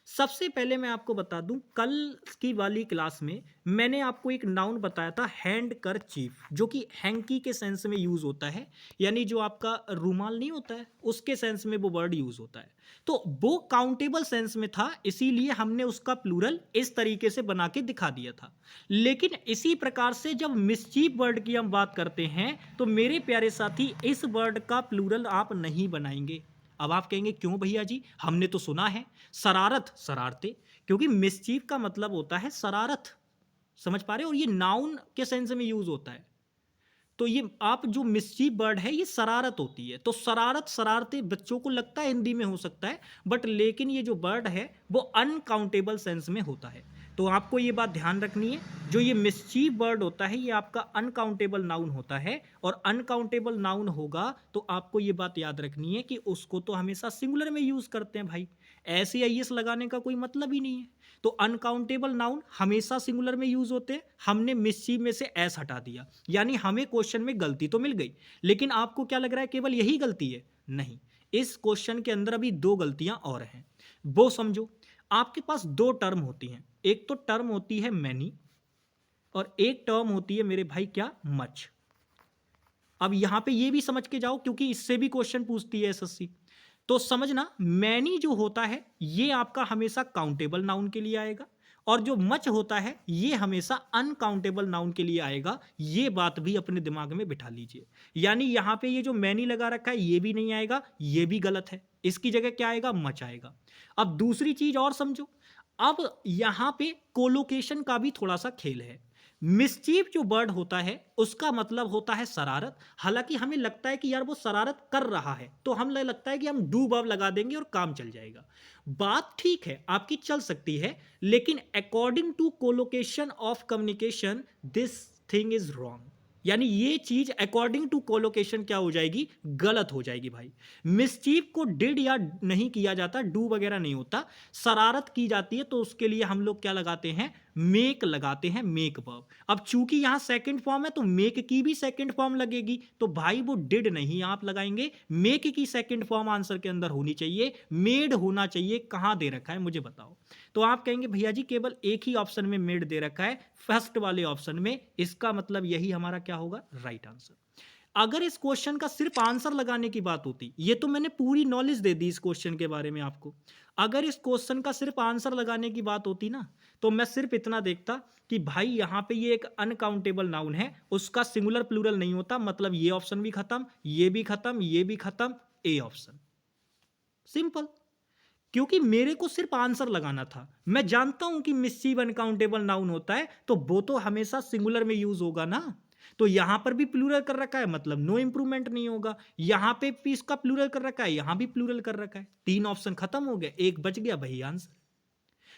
सबसे पहले मैं आपको बता दूं, कल की वाली क्लास में मैंने आपको एक नाउन बताया था हैंड कर चीफ, जो कि हैंकी के सेंस में यूज होता है, यानी जो आपका रूमाल नहीं होता है उसके सेंस में वो वर्ड यूज होता है। तो वो काउंटेबल सेंस में था, इसीलिए हमने उसका प्लूरल इस तरीके से बना के दिखा दिया था। लेकिन इसी प्रकार से जब मिसचीफ वर्ड की हम बात करते हैं तो मेरे प्यारे साथी इस वर्ड का प्लूरल आप नहीं बनाएंगे। अब आप कहेंगे क्यों भैया जी, हमने तो सुना है शरारत, शरारते, क्योंकि मिसचीफ का मतलब होता है शरारत, समझ पा रहे हो? और ये नाउन के सेंस में यूज होता है। तो ये आप जो मिसचीफ वर्ड है ये शरारत होती है, तो शरारत, शरारते बच्चों को लगता है हिंदी में हो सकता है, बट लेकिन ये जो वर्ड है वो अनकाउंटेबल सेंस में होता है। तो आपको ये बात ध्यान रखनी है, जो ये मिसचीफ वर्ड होता है ये आपका अनकाउंटेबल नाउन होता है, और अनकाउंटेबल नाउन होगा तो आपको ये बात याद रखनी है कि उसको तो हमेशा सिंगुलर में यूज करते हैं भाई, ऐसे आईएस लगाने का कोई मतलब ही नहीं है। तो अनकाउंटेबल नाउन हमेशा सिंगुलर में यूज होते हैं, हमने मिसचीफ में से एस हटा दिया, यानी हमें क्वेश्चन में गलती तो मिल गई। लेकिन आपको क्या लग रहा है केवल यही गलती है? नहीं, इस क्वेश्चन के अंदर अभी दो गलतियां और हैं, वो समझो। आपके पास दो टर्म होती हैं, एक तो टर्म होती है मैनी और एक टर्म होती है मेरे भाई क्या? मच। अब यहां पे ये भी समझ के जाओ क्योंकि इससे भी क्वेश्चन पूछती है एसएससी। तो समझना, मैनी जो होता है ये आपका हमेशा काउंटेबल नाउन के लिए आएगा, और जो मच होता है ये हमेशा अनकाउंटेबल नाउन के लिए आएगा। ये बात भी अपने दिमाग में बिठा लीजिए। यानी यहां पे ये जो मैनी लगा रखा है ये भी नहीं आएगा, ये भी गलत है, इसकी जगह क्या आएगा? मच आएगा। अब दूसरी चीज और समझो, अब यहां पे कोलोकेशन का भी थोड़ा सा खेल है। मिसचीफ जो वर्ड होता है उसका मतलब होता है शरारत, हालांकि हमें लगता है कि यार वो शरारत कर रहा है, तो हम लगता है कि हम डू वर्ब लगा देंगे और काम चल जाएगा। बात ठीक है आपकी, चल सकती है, लेकिन according to collocation of communication this thing is wrong. यानी ये चीज अकॉर्डिंग टू कोलोकेशन क्या हो जाएगी? गलत हो जाएगी भाई। मिसचीफ को डिड या नहीं किया जाता, डू वगैरह नहीं होता, शरारत की जाती है, तो उसके लिए हम लोग क्या लगाते हैं? मेक लगाते हैं, मेक वर्ब। अब चूंकि यहां सेकंड फॉर्म है तो मेक की भी सेकंड फॉर्म लगेगी, तो भाई वो डिड नहीं आप लगाएंगे, मेक की सेकंड फॉर्म आंसर के अंदर होनी चाहिए, मेड होना चाहिए। कहां दे रखा है मुझे बताओ? तो आप कहेंगे भैया जी केवल एक ही ऑप्शन में मेड दे रखा है, फर्स्ट वाले ऑप्शन में, इसका मतलब यही हमारा क्या होगा? Right answer. अगर इस क्वेश्चन का सिर्फ आंसर लगाने की बात होती, ये तो मैंने पूरी नॉलेज दे दी इस क्वेश्चन के बारे में आपको। अगर इस क्वेश्चन का सिर्फ आंसर लगाने की बात होती ना, तो मैं सिर्फ इतना देखता कि भाई यहाँ पे ये एक अनकाउंटेबल नाउन है, उसका सिंगुलर प्लूरल नहीं होता, मतलब ये ऑप्शन भी खत्म, ये भी खत्म, ये भी खत्म, ए ऑप्शन। सिंपल। क्योंकि मेरे को सिर्फ आंसर लगाना था। मैं जानता हूं कि मिस्सीव अनकाउंटेबल नाउन होता है, तो वो तो हमेशा सिंगुलर में यूज होगा ना। तो यहां पर भी प्लूरल कर रखा है, मतलब नो इंप्रूवमेंट नहीं होगा। यहां पे भी इसका प्लूरल कर रखा है, यहां भी प्लूरल कर रखा है, 3 ऑप्शन खत्म हो गए, एक बच गया, वही आंसर।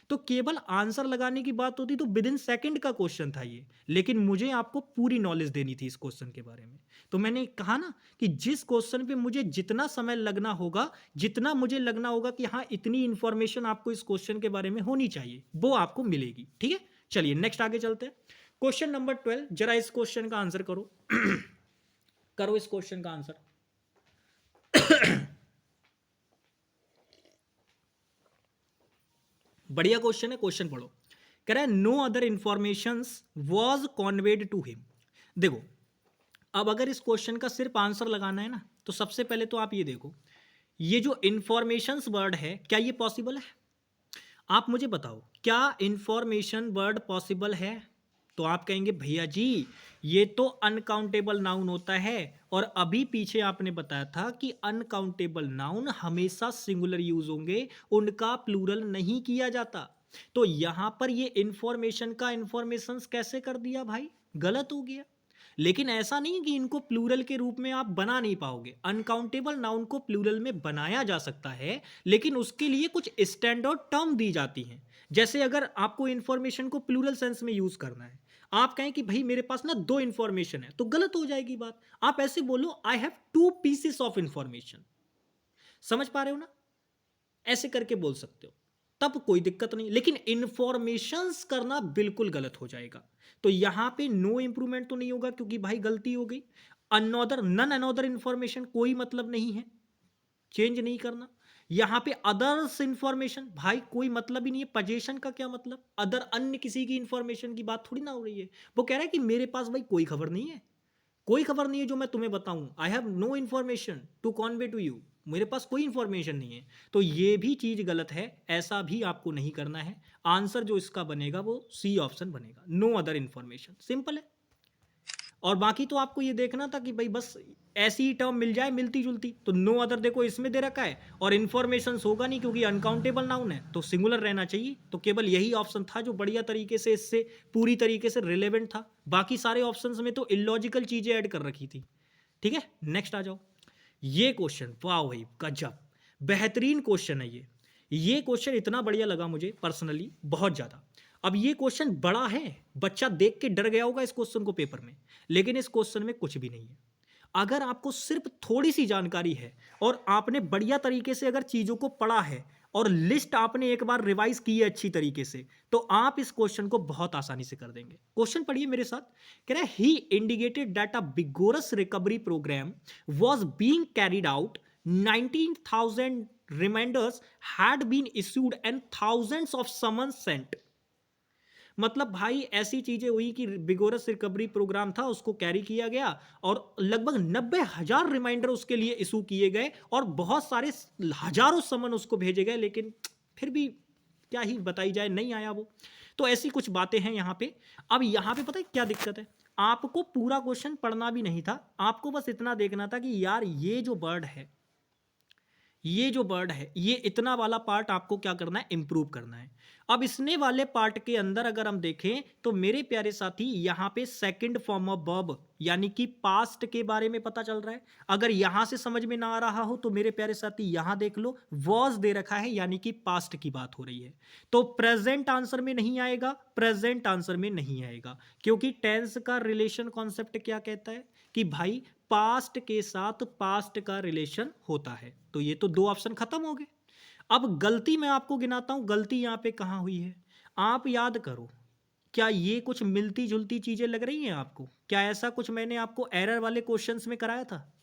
तो केवल आंसर लगाने की बात होती तो विद इन सेकंड का क्वेश्चन था ये, लेकिन मुझे आपको पूरी नॉलेज देनी थी इस क्वेश्चन के बारे में। तो मैंने कहा ना कि जिस क्वेश्चन पे मुझे जितना समय लगना होगा, जितना मुझे लगना होगा कि हाँ इतनी इंफॉर्मेशन आपको इस क्वेश्चन के बारे में होनी चाहिए, वो आपको मिलेगी। ठीक है, चलिए नेक्स्ट आगे चलते हैं। क्वेश्चन नंबर 12, जरा इस क्वेश्चन का आंसर करो। करो इस क्वेश्चन का आंसर। बढ़िया क्वेश्चन है, क्वेश्चन पढ़ो। कह रहा है no other information was conveyed to him. देखो, अब अगर इस क्वेश्चन का सिर्फ आंसर लगाना है ना, तो सबसे पहले तो आप ये देखो, ये जो इंफॉर्मेशंस वर्ड है, क्या ये पॉसिबल है? आप मुझे बताओ, क्या इंफॉर्मेशन वर्ड पॉसिबल है? तो आप कहेंगे भैया जी ये तो अनकाउंटेबल नाउन होता है, और अभी पीछे आपने बताया था कि अनकाउंटेबल नाउन हमेशा सिंगुलर यूज होंगे, उनका प्लूरल नहीं किया जाता। तो यहां पर ये इंफॉर्मेशन का इंफॉर्मेशंस कैसे कर दिया भाई? गलत हो गया। लेकिन ऐसा नहीं कि इनको प्लूरल के रूप में आप बना नहीं पाओगे। अनकाउंटेबल नाउन को प्लूरल में बनाया जा सकता है, लेकिन उसके लिए कुछ स्टैंडर्ड टर्म दी जाती हैं। जैसे अगर आपको इंफॉर्मेशन को प्लूरल सेंस में यूज करना है, आप कहें कि भाई मेरे पास ना 2 इंफॉर्मेशन है, तो गलत हो जाएगी बात। आप ऐसे बोलो I have 2 pieces of information. समझ पा रहे हो ना? ऐसे करके बोल सकते हो, तब कोई दिक्कत नहीं। लेकिन इंफॉर्मेशंस करना बिल्कुल गलत हो जाएगा। तो यहां पे नो इंप्रूवमेंट तो नहीं होगा, क्योंकि भाई गलती हो गई। अनदर, नन अनदर इंफॉर्मेशन, कोई मतलब नहीं है, चेंज नहीं करना। यहां पे अदर्स इंफॉर्मेशन, भाई कोई मतलब ही नहीं है। पजेशन का क्या मतलब? अदर, अन्य किसी की इंफॉर्मेशन की बात थोड़ी ना हो रही है। वो कह रहा है कि मेरे पास भाई कोई खबर नहीं है, कोई खबर नहीं है जो मैं तुम्हें बताऊं। I have no information to convey to you, मेरे पास कोई इंफॉर्मेशन नहीं है। तो ये भी चीज गलत है, ऐसा भी आपको नहीं करना है। आंसर जो इसका बनेगा वो सी ऑप्शन बनेगा, नो अदर इंफॉर्मेशन। सिंपल है। और बाकी तो आपको ये देखना था कि भाई बस ऐसी ही टर्म मिल जाए मिलती जुलती। तो नो अदर देखो इसमें दे रखा है, और इन्फॉर्मेशन होगा नहीं क्योंकि अनकाउंटेबल नाउन है, तो सिंगुलर रहना चाहिए। तो केवल यही ऑप्शन था जो बढ़िया तरीके से इससे पूरी तरीके से रिलेवेंट था। बाकी सारे ऑप्शंस में तो इलॉजिकल चीजें ऐड कर रखी थी। ठीक है, नेक्स्ट आ जाओ। ये क्वेश्चन, वाह भाई गजब, बेहतरीन क्वेश्चन है ये क्वेश्चन इतना बढ़िया लगा मुझे पर्सनली, बहुत ज्यादा। अब ये क्वेश्चन बड़ा है, बच्चा देख के डर गया होगा इस क्वेश्चन को पेपर में, लेकिन इस क्वेश्चन में कुछ भी नहीं है। अगर आपको सिर्फ थोड़ी सी जानकारी है, और आपने बढ़िया तरीके से अगर चीजों को पढ़ा है, और लिस्ट आपने एक बार रिवाइज की है अच्छी तरीके से, तो आप इस क्वेश्चन को बहुत आसानी से कर देंगे। क्वेश्चन पढ़िए मेरे साथ। कह रहा है he indicated that a vigorous recovery program was being carried out, 19,000 reminders had been issued and thousands of summons sent. मतलब भाई ऐसी चीजें हुई कि बिगोरस रिकवरी प्रोग्राम था, उसको कैरी किया गया, और लगभग 90,000 रिमाइंडर उसके लिए इशू किए गए, और बहुत सारे हजारों समन उसको भेजे गए, लेकिन फिर भी क्या ही बताई जाए, नहीं आया वो। तो ऐसी कुछ बातें हैं यहाँ पे। अब यहाँ पे पता है क्या दिक्कत है? आपको पूरा क्वेश्चन पढ़ना भी नहीं था, आपको बस इतना देखना था कि यार ये जो वर्ड है, ये जो वर्ड है, ये इतना वाला पार्ट आपको क्या करना है? इंप्रूव करना है। अब इसने वाले पार्ट के अंदर अगर हम देखें, तो मेरे प्यारे साथी यहां पे सेकंड फॉर्म ऑफ वर्ब यानी कि पास्ट के बारे में पता चल रहा है। अगर यहां से समझ में ना आ रहा हो तो मेरे प्यारे साथी यहां देख लो, वॉज दे रखा है, यानी कि पास्ट की बात हो रही है। तो प्रेजेंट आंसर में नहीं आएगा, प्रेजेंट आंसर में नहीं आएगा, क्योंकि टेंस का रिलेशन कॉन्सेप्ट क्या कहता है कि भाई पास्ट के साथ पास्ट का रिलेशन होता है। तो ये तो 2 ऑप्शन खत्म हो गए। अब गलती मैं आपको गिनाता हूं, गलती यहां पे कहां हुई है, आप याद करो। क्या ये कुछ मिलती जुलती चीजें लग रही हैं आपको? क्या ऐसा कुछ मैंने आपको एरर वाले क्वेश्चंस में कराया था?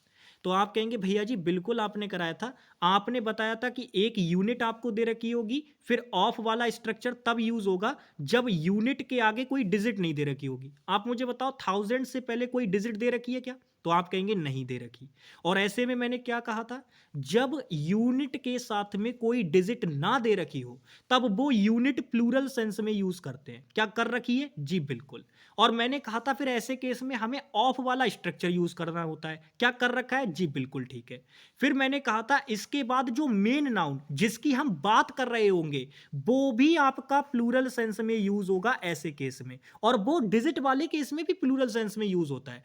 तो आप कहेंगे भैया जी बिल्कुल आपने कराया था, आपने बताया था कि एक यूनिट आपको दे रखी होगी, फिर ऑफ वाला स्ट्रक्चर तब यूज होगा जब यूनिट के आगे कोई डिजिट नहीं दे रखी होगी। आप मुझे बताओ 1000 से पहले कोई डिजिट दे रखी है क्या? तो आप कहेंगे नहीं दे रखी। और ऐसे में मैंने क्या कहा था, जब यूनिट के साथ में कोई डिजिट ना दे रखी हो तब वो यूनिट प्लूरल सेंस में यूज करते हैं। क्या कर रखी है? जी बिल्कुल। और मैंने कहा था फिर ऐसे केस में हमें ऑफ वाला स्ट्रक्चर यूज करना होता है। क्या कर रखा है? जी बिल्कुल ठीक है। फिर मैंने कहा था इसके बाद जो मेन नाउन जिसकी हम बात कर रहे होंगे वो भी आपका प्लूरल सेंस में यूज होगा ऐसे केस में, और वो डिजिट वाले केस में भी प्लूरल सेंस में यूज होता है।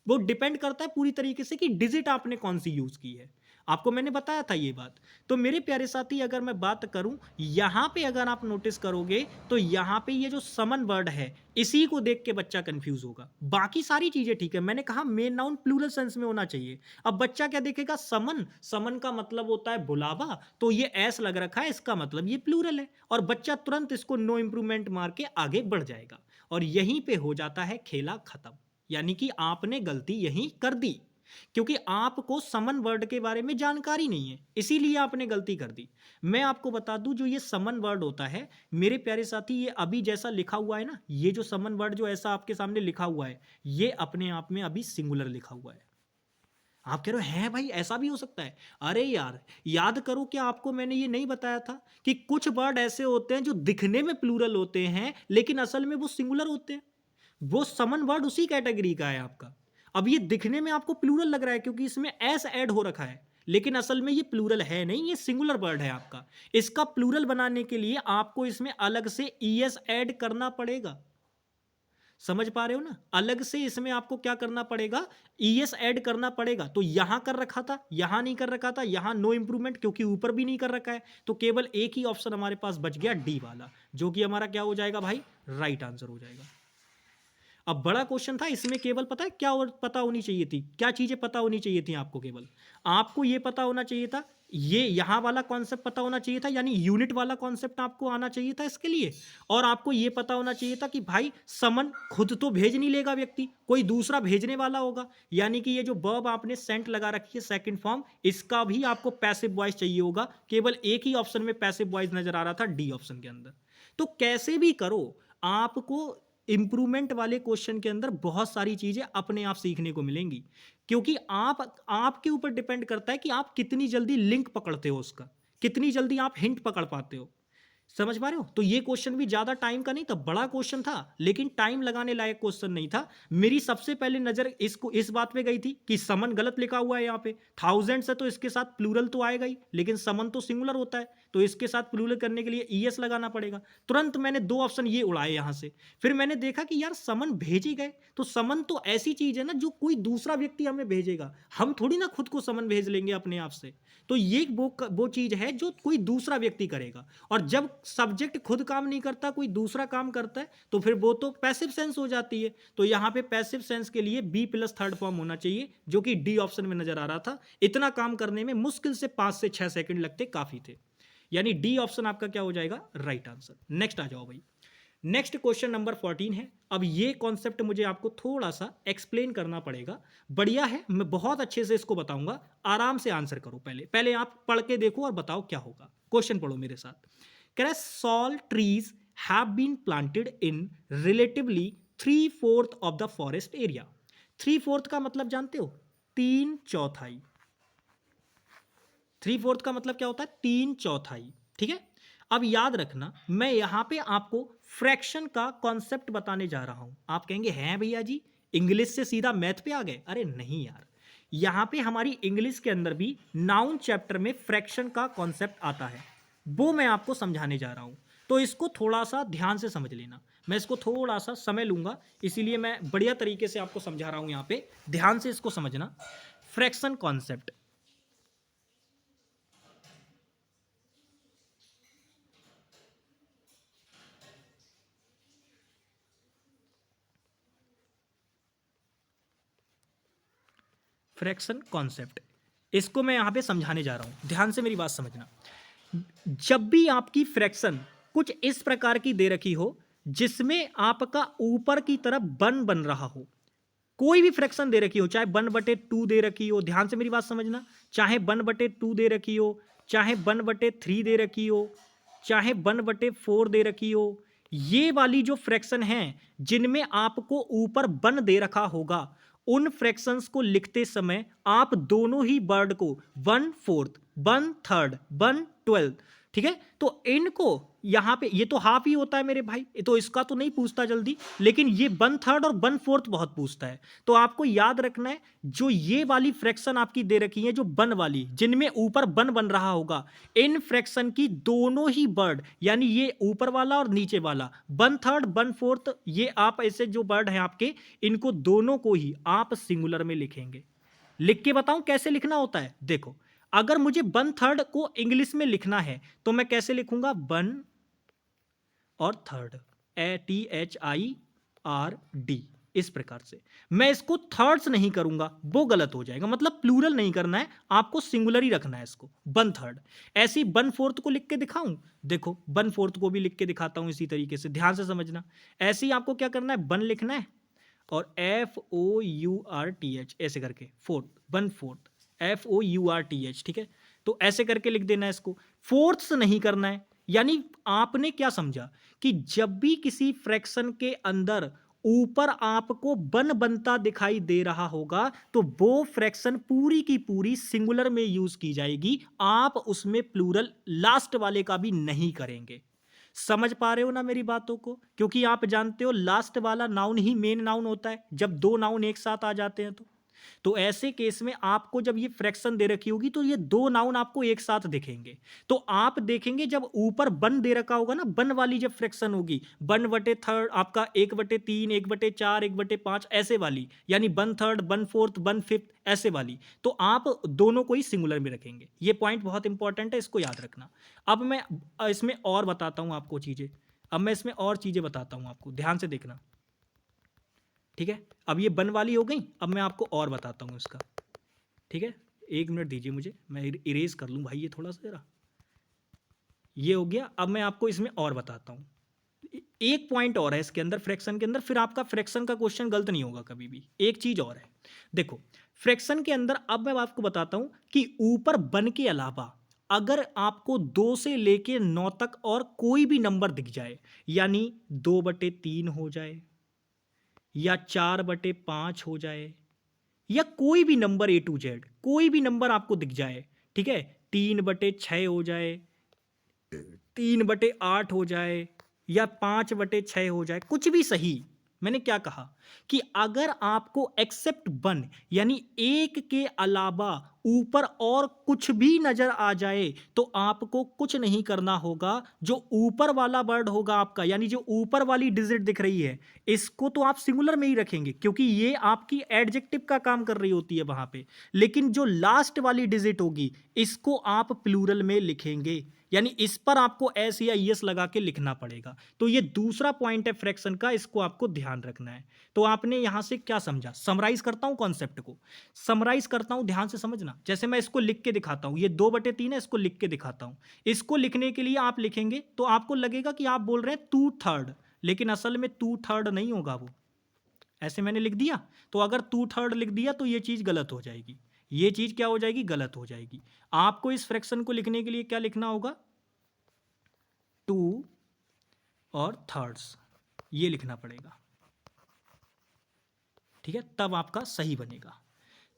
वो डिपेंड करता है पूरी तरीके से कि डिजिट आपने कौन सी यूज की है। आपको मैंने बताया था ये बात। तो मेरे प्यारे साथी अगर मैं बात करूं, यहां पे अगर आप नोटिस करोगे तो यहां पे ये जो समन वर्ड है इसी को देख के बच्चा कंफ्यूज होगा। बाकी सारी चीजें ठीक है, मैंने कहा मेन नाउन प्लूरल सेंस में होना चाहिए। अब बच्चा क्या देखेगा? समन, समन का मतलब होता है बुलावा, तो ये एस लग रखा है, इसका मतलब ये प्लूरल है, और बच्चा तुरंत इसको नो इंप्रूवमेंट मार के आगे बढ़ जाएगा। और यहीं पे हो जाता है खेला खत्म। यानी कि आपने गलती यहीं कर दी, क्योंकि आपको समन वर्ड के बारे में जानकारी नहीं है, इसीलिए आपने गलती कर दी। मैं आपको बता दूं जो ये समन वर्ड होता है मेरे प्यारे साथी, ये अभी जैसा लिखा हुआ है ना, ये जो समन वर्ड जो ऐसा आपके सामने लिखा हुआ है, ये अपने आप में अभी सिंगुलर लिखा हुआ है। आप कह रहे हो हैं भाई ऐसा भी हो सकता है? अरे यार याद करो, क्या आपको मैंने ये नहीं बताया था कि कुछ वर्ड ऐसे होते हैं जो दिखने में प्लूरल होते हैं लेकिन असल में वो सिंगुलर होते हैं? वो समन वर्ड उसी कैटेगरी का है आपका। अब ये दिखने में आपको प्लूरल लग रहा है क्योंकि इसमें एस ऐड हो रखा है, लेकिन असल में ये प्लूरल है नहीं, ये सिंगुलर वर्ड है आपका। इसका प्लूरल बनाने के लिए आपको इसमें अलग से ईएस ऐड करना पड़ेगा। समझ पा रहे हो ना? अलग से इसमें आपको क्या करना पड़ेगा? ईएस ऐड करना पड़ेगा। तो यहां कर रखा था, यहां नहीं कर रखा था, यहां नो इंप्रूवमेंट क्योंकि ऊपर भी नहीं कर रखा है, तो केवल एक ही ऑप्शन हमारे पास बच गया डी वाला, जो कि हमारा क्या हो जाएगा भाई? राइट आंसर हो जाएगा। अब बड़ा क्वेश्चन था, इसमें केवल पता है क्या और पता होनी चाहिए थी? क्या चीजें पता होनी चाहिए थी आपको? केवल आपको ये पता होना चाहिए था, ये यहां वाला कॉन्सेप्ट पता होना चाहिए था, यानी यूनिट वाला कॉन्सेप्ट आपको आना चाहिए था इसके लिए। और आपको ये पता होना चाहिए था कि भाई समन खुद तो भेज नहीं लेगा व्यक्ति, कोई दूसरा भेजने वाला होगा। यानी कि ये जो वर्ब आपने सेंट लगा रखी है सेकंड फॉर्म, इसका भी आपको पैसिव वॉइस चाहिए होगा। केवल एक ही ऑप्शन में पैसिव वॉइस नजर आ रहा था, डी ऑप्शन के अंदर। तो कैसे भी करो, आपको इंप्रूवमेंट वाले क्वेश्चन के अंदर बहुत सारी चीजें अपने आप सीखने को मिलेंगी, क्योंकि आपके ऊपर डिपेंड करता है कि आप कितनी जल्दी लिंक पकड़ते हो उसका, कितनी जल्दी आप हिंट पकड़ पाते हो। समझ पा रहे हो? तो ये क्वेश्चन भी ज्यादा टाइम का नहीं था, बड़ा क्वेश्चन था लेकिन टाइम लगाने लायक क्वेश्चन नहीं था। मेरी सबसे पहले नजर इस बात पे गई थी कि समन गलत लिखा हुआ है यहाँ पे, 1000 से तो इसके साथ प्लूरल तो आएगा ही, लेकिन समन तो सिंगुलर होता है, तो इसके साथ प्लूरल करने के लिए ईएस लगाना पड़ेगा। तुरंत मैंने दो ऑप्शन ये उड़ाए यहां से। फिर मैंने देखा कि यार समन भेजे गए, तो समन तो ऐसी चीज है ना जो कोई दूसरा व्यक्ति हमें भेजेगा, हम थोड़ी ना खुद को समन भेज लेंगे अपने आप से। तो ये वो चीज है जो कोई दूसरा व्यक्ति करेगा, और जब सब्जेक्ट खुद काम नहीं करता कोई दूसरा काम करता है तो फिर वो तो पैसिव सेंस हो जाती है। तो यहां पे पैसिव सेंस के लिए बी प्लस थर्ड फॉर्म होना चाहिए, जो कि डी ऑप्शन में नजर आ रहा था। इतना काम करने में मुश्किल से 5 से 6 सेकंड लगते काफी थे, यानी डी ऑप्शन आपका क्या हो जाएगा? Right answer. नेक्स्ट आ जाओ भाई। नेक्स्ट क्वेश्चन नंबर 14 है। अब ये कॉन्सेप्ट मुझे आपको थोड़ा सा एक्सप्लेन करना पड़ेगा। बढ़िया है, मैं बहुत अच्छे से इसको बताऊंगा, आराम से आंसर करो। पहले पहले आप पढ़ के देखो और बताओ क्या होगा। क्वेश्चन पढ़ो मेरे साथ। कह रहा है sal trees have been planted in relatively 3/4 of the forest area. 3/4 का मतलब जानते हो? 3/4। 3/4 का मतलब क्या होता है? 3/4। ठीक है। अब याद रखना, मैं यहां पे आपको फ्रैक्शन का कॉन्सेप्ट बताने जा रहा हूं। आप कहेंगे हैं भैया जी इंग्लिश से सीधा मैथ पे आ गए? अरे नहीं यार, यहां पे हमारी इंग्लिश के अंदर भी नाउन चैप्टर में फ्रैक्शन का कॉन्सेप्ट आता है, वो मैं आपको समझाने जा रहा हूं। तो इसको थोड़ा सा ध्यान से समझ लेना, मैं इसको थोड़ा सा समय लूंगा, इसीलिए मैं बढ़िया तरीके से आपको समझा रहा हूं। यहां पे ध्यान से इसको समझना। फ्रैक्शन कॉन्सेप्ट, फ्रैक्शन कॉन्सेप्ट, इसको मैं यहां पे समझाने जा रहा हूं, ध्यान से मेरी बात समझना। जब भी आपकी फ्रैक्शन कुछ इस प्रकार की दे रखी हो जिसमें आपका ऊपर की तरफ बन रहा हो, कोई भी फ्रैक्शन दे रखी हो, चाहे 1/2 दे रखी हो, ध्यान से मेरी बात समझना, चाहे 1/2 दे रखी हो, चाहे 1/3 दे रखी हो, चाहे 1/4 दे रखी हो, ये वाली जो फ्रैक्शन है जिनमें आपको ऊपर 1 दे रखा होगा, उन फ्रैक्शंस को लिखते समय आप दोनों ही वर्ड को 1/4, 1/3, 1/12, ठीक है, तो इनको यहां पे ये तो हाफ ही होता है मेरे भाई, ये तो इसका तो नहीं पूछता जल्दी, लेकिन ये 1/3 और 1/4 बहुत पूछता है। तो आपको याद रखना है जो ये वाली फ्रैक्शन आपकी दे रखी है, जो 1 वाली जिनमें ऊपर 1 बन रहा होगा, इन फ्रैक्शन की दोनों ही वर्ड, यानी ये ऊपर वाला और नीचे वाला 1/3, 1/4, ये आप ऐसे जो वर्ड हैं आपके, इनको दोनों को ही आप सिंगुलर में लिखेंगे। लिख के बताऊं कैसे लिखना होता है, देखो, अगर मुझे 1/3 को इंग्लिश में लिखना है तो मैं कैसे लिखूंगा, 1 और थर्ड, ATHIRD, इस प्रकार से। मैं इसको थर्ड्स नहीं करूंगा, वो गलत हो जाएगा, मतलब प्लूरल नहीं करना है, आपको सिंगुलर ही रखना है इसको, 1/3। ऐसी 1/4 को लिख के दिखाऊं, देखो 1/4 को भी लिख के दिखाता हूं इसी तरीके से, ध्यान से समझना। ऐसे ही आपको क्या करना है, 1 लिखना है और FOURTH ऐसे करके, 1/4 FOURTH, ठीक है, तो ऐसे करके लिख देना है इसको। फोर्थ्स नहीं करना है, यानी आपने क्या समझा कि जब भी किसी फ्रैक्शन के अंदर ऊपर आपको 1 बनता दिखाई दे रहा होगा तो वो फ्रैक्शन पूरी की पूरी सिंगुलर में यूज की जाएगी, आप उसमें प्लूरल लास्ट वाले का भी नहीं करेंगे। समझ पा रहे हो ना मेरी बातों को, क्योंकि आप जानते हो लास्ट वाला नाउन ही मेन नाउन होता है जब 2 नाउन एक साथ आ जाते हैं तो ऐसे केस में आपको जब ये फ्रैक्शन दे रखी होगी तो ये 2 नाउन आपको एक साथ दिखेंगे। तो आप देखेंगे जब ऊपर 1 दे रखा होगा ना, 1 वाली जब फ्रैक्शन होगी, 1/3 आपका, 1/3, 1/4, 1/5 ऐसे वाली, यानी 1/3, 1/4, 1/5 ऐसे वाली, तो आप दोनों को ही सिंगुलर में रखेंगे। ये पॉइंट बहुत इंपॉर्टेंट है, इसको याद रखना। अब मैं इसमें और बताता हूं आपको चीजें, अब मैं इसमें और चीजें बताता हूं आपको, ध्यान से देखना, ठीक है। अब ये 1 वाली हो गई, अब मैं आपको और बताता हूँ इसका, ठीक है। 1 मिनट दीजिए मुझे, मैं इरेज कर लूँ भाई ये थोड़ा सा जरा, ये हो गया। अब मैं आपको इसमें और बताता हूँ, एक पॉइंट और है इसके अंदर, फ्रैक्शन के अंदर, फिर आपका फ्रैक्शन का क्वेश्चन गलत नहीं होगा कभी भी। एक चीज और है, देखो फ्रैक्शन के अंदर अब मैं आपको बताता हूँ कि ऊपर 1 के अलावा अगर आपको 2 से लेके 9 तक और कोई भी नंबर दिख जाए, यानी 2/3 हो जाए या 4/5 हो जाए, या कोई भी नंबर A to Z, कोई भी नंबर आपको दिख जाए, ठीक है, 3/6 हो जाए, 3/8 हो जाए, या 5/6 हो जाए, कुछ भी सही। मैंने क्या कहा कि अगर आपको एक्सेप्ट 1 यानी 1 के अलावा ऊपर और कुछ भी नजर आ जाए तो आपको कुछ नहीं करना होगा। जो ऊपर वाला वर्ड होगा आपका, यानी जो ऊपर वाली डिजिट दिख रही है, इसको तो आप सिंगुलर में ही रखेंगे क्योंकि ये आपकी एडजेक्टिव का काम कर रही होती है वहां पे, लेकिन जो लास्ट वाली डिजिट होगी इसको आप प्लूरल में लिखेंगे, यानी इस पर आपको एस या यस लगा के लिखना पड़ेगा। तो ये दूसरा पॉइंट है फ्रैक्शन का, इसको आपको ध्यान रखना है। तो आपने यहां से क्या समझा, समराइज करता हूं कॉन्सेप्ट को, समराइज करता हूं, ध्यान से समझना। जैसे मैं इसको लिख के दिखाता हूं, ये 2/3 है, इसको लिख के दिखाता हूं। इसको लिखने के लिए आप लिखेंगे तो आपको लगेगा कि आप बोल रहे हैं 2/3, लेकिन असल में 2/3 नहीं होगा वो, ऐसे मैंने लिख दिया। तो अगर 2/3 लिख दिया तो ये चीज गलत हो जाएगी, ये चीज क्या हो जाएगी, गलत हो जाएगी। आपको इस फ्रैक्शन को लिखने के लिए क्या लिखना होगा, 2 और थर्ड्स, ये लिखना पड़ेगा, ठीक है, तब आपका सही बनेगा।